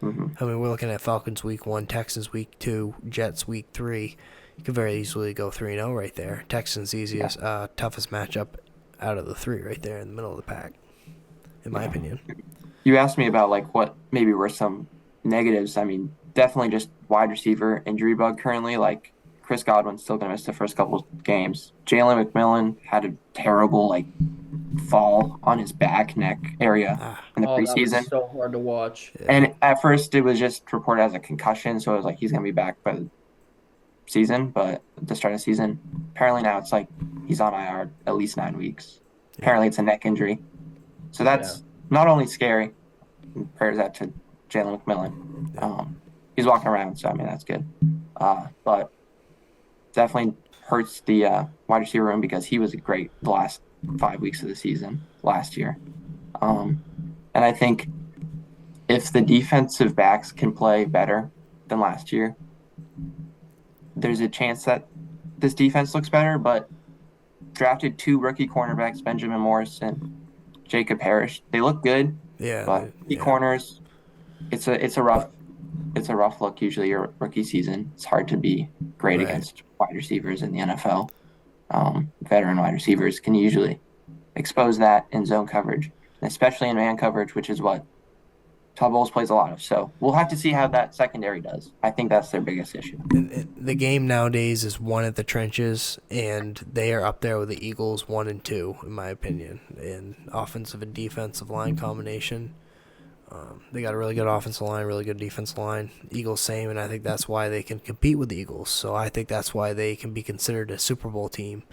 Mm-hmm. I mean, we're looking at Falcons week 1, Texans week 2, Jets week 3. You could very easily go 3-0 right there. Texans toughest matchup out of the 3 right there in the middle of the pack, in my opinion. You asked me about what maybe were some negatives. I mean, definitely just wide receiver injury bug currently. Chris Godwin's still going to miss the first couple of games. Jalen McMillan had a terrible fall on his back neck area in the preseason. That was so hard to watch. And at first it was just reported as a concussion, so it was he's going to be back by the season, but at the start of the season, apparently now it's he's on IR at least 9 weeks. Apparently it's a neck injury. So that's not only scary, prayers out to Jalen McMillan. He's walking around, so I mean that's good. But definitely hurts the wide receiver room because he was great the last 5 weeks of the season last year. And I think if the defensive backs can play better than last year, there's a chance that this defense looks better. But drafted 2 rookie cornerbacks, Benjamin Morris and Jacob Parrish. They look good, Yeah, but rookie yeah. corners, it's a rough look usually your rookie season. It's hard to be great Right. against wide receivers in the NFL. Veteran wide receivers can usually expose that in zone coverage, especially in man coverage, which is what Todd Bowles plays a lot of. So we'll have to see how that secondary does. I think that's their biggest issue. The game nowadays is one at the trenches, and they are up there with the Eagles 1 and 2, in my opinion, in offensive and defensive line combination. They got a really good offensive line, really good defensive line. Eagles same, and I think that's why they can compete with the Eagles. So I think that's why they can be considered a Super Bowl team.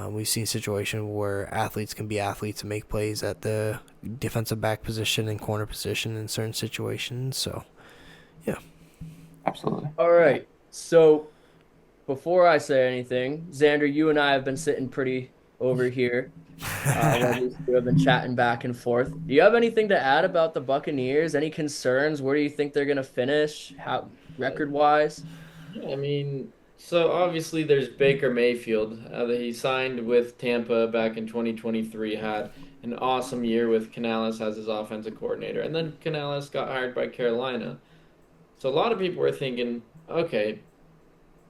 We've seen situations where athletes can be athletes and make plays at the defensive back position and corner position in certain situations. So, yeah. Absolutely. All right. So before I say anything, Xander, you and I have been sitting pretty over here. We have been chatting back and forth. Do you have anything to add about the Buccaneers? Any concerns? Where do you think they're going to finish? How record-wise? Yeah, I mean, so obviously there's Baker Mayfield. That he signed with Tampa back in 2023, had an awesome year with Canales as his offensive coordinator, and then Canales got hired by Carolina. So a lot of people were thinking, okay,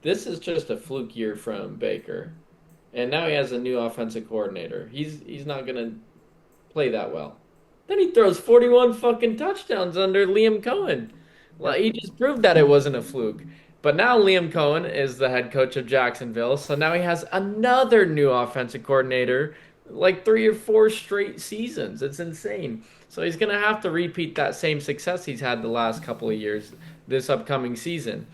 this is just a fluke year from Baker, and now he has a new offensive coordinator. He's not gonna play that well. Then he throws 41 fucking touchdowns under Liam Cohen. Like, he just proved that it wasn't a fluke. But now Liam Cohen is the head coach of Jacksonville, so now he has another new offensive coordinator, like 3 or 4 straight seasons. It's insane. So he's gonna have to repeat that same success he's had the last couple of years this upcoming season.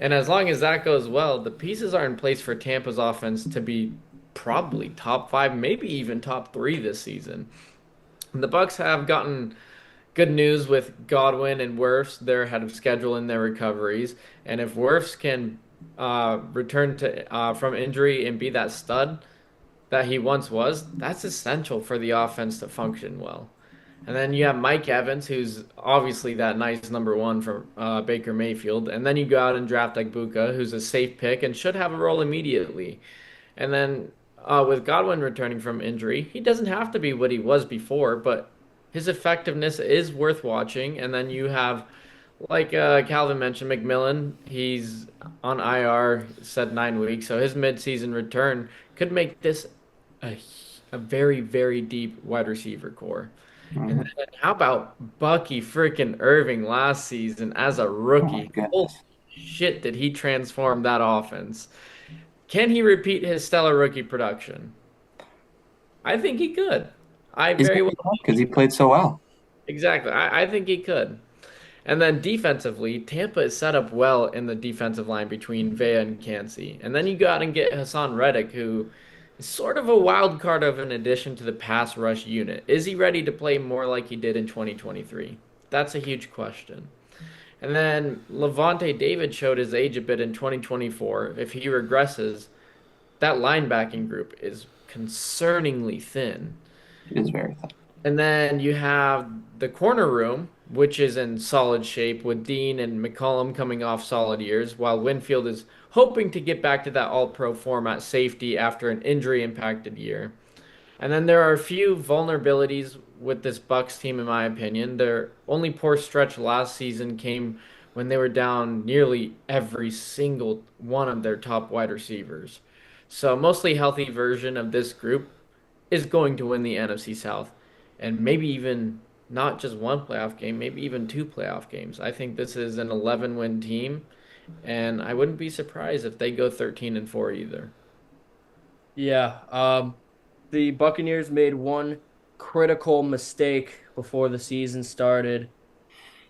And as long as that goes well, the pieces are in place for Tampa's offense to be probably top 5, maybe even top 3 this season. And the Bucks have gotten good news with Godwin and Wirfs. They're ahead of schedule in their recoveries. And if Wirfs can return to from injury and be that stud that he once was, that's essential for the offense to function well. And then you have Mike Evans, who's obviously that nice number 1 from Baker Mayfield. And then you go out and draft Egbuka, who's a safe pick and should have a role immediately. And then with Godwin returning from injury, he doesn't have to be what he was before, but his effectiveness is worth watching. And then you have, like Calvin mentioned, McMillan. He's on IR, said 9 weeks. So his midseason return could make this a very, very deep wide receiver core. And then how about Bucky freaking Irving last season as a Oh my rookie? Holy goodness. shit, did he transform that offense? Can he repeat his stellar rookie production? I think he could. I He's very gonna well be tough because he played so well. exactly. I think he could. And then defensively, Tampa is set up well in the defensive line between Vea and Kancey. And then you go out and get Hassan Reddick, who is sort of a wild card of an addition to the pass rush unit. Is he ready to play more like he did in 2023? That's a huge question. And then Levante David showed his age a bit in 2024. If he regresses, that linebacking group is concerningly thin. It is very tough. And then you have the corner room, which is in solid shape with Dean and McCollum coming off solid years, while Winfield is hoping to get back to that all-pro form at safety after an injury-impacted year. And then there are a few vulnerabilities with this Bucks team, in my opinion. Their only poor stretch last season came when they were down nearly every single one of their top wide receivers. So mostly healthy version of this group is going to win the NFC South, and maybe even not just one playoff game, maybe even 2 playoff games. I think this is an 11-win team, and I wouldn't be surprised if they go 13-4 either. Yeah. The Buccaneers made one critical mistake before the season started,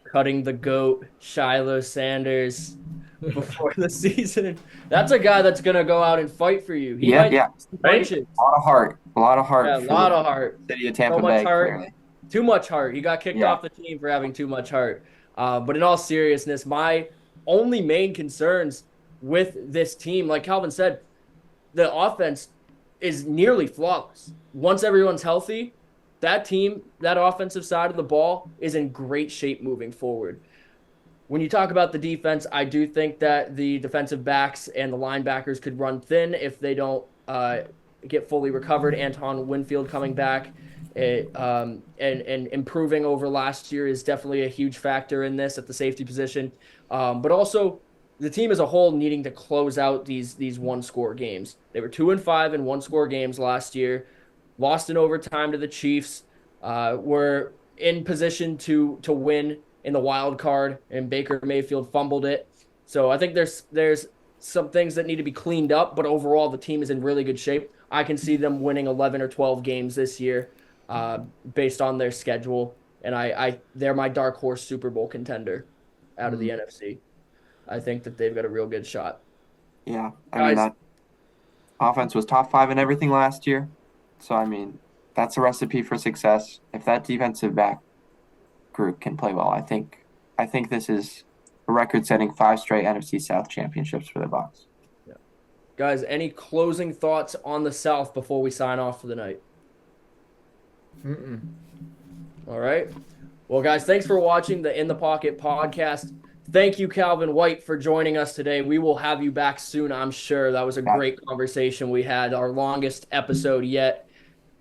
cutting the GOAT, Shiloh Sanders, before the season. That's a guy that's gonna go out and fight for you. He Yeah, might yeah. take some punches. A lot of heart. A lot of heart Yeah, a for lot the of heart. city of Tampa So much Bay, heart. clearly. Too much heart. He got kicked Yeah. off the team for having too much heart. But in all seriousness, my only main concerns with this team, like Calvin said, the offense is nearly flawless. Once everyone's healthy, that team, that offensive side of the ball is in great shape moving forward. When you talk about the defense, I do think that the defensive backs and the linebackers could run thin if they don't get fully recovered. Anton Winfield coming back and improving over last year is definitely a huge factor in this at the safety position. But also the team as a whole needing to close out these one-score games. They were 2-5 in one-score games last year, lost in overtime to the Chiefs, were in position to win in the wild card, and Baker Mayfield fumbled it. So I think there's some things that need to be cleaned up, but overall the team is in really good shape. I can see them winning 11 or 12 games this year based on their schedule, and they're my dark horse Super Bowl contender out of the NFC. I think that they've got a real good shot. Yeah, I mean, that offense was top 5 in everything last year. So, I mean, that's a recipe for success. If that defensive back group can play well, I think this is a record-setting 5 straight NFC South championships for the Bucs. Yeah. Guys, any closing thoughts on the South before we sign off for the night? All right. Well, guys, thanks for watching the In the Pocket podcast. Thank you, Calvin White, for joining us today. We will have you back soon, I'm sure. That was a great conversation we had, our longest episode yet.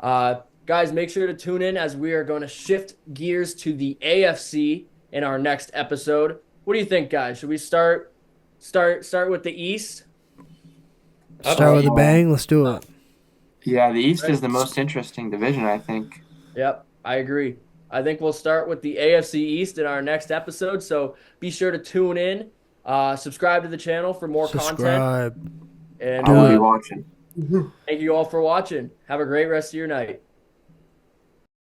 Guys, make sure to tune in as we are going to shift gears to the AFC in our next episode. What do you think, guys? Should we start with the East? Start with a bang. Let's do it. Yeah, the East is the most interesting division, I think. Yep, I agree. I think we'll start with the AFC East in our next episode, so be sure to tune in. Subscribe to the channel for more content. And I will be watching. Thank you all for watching. Have a great rest of your night.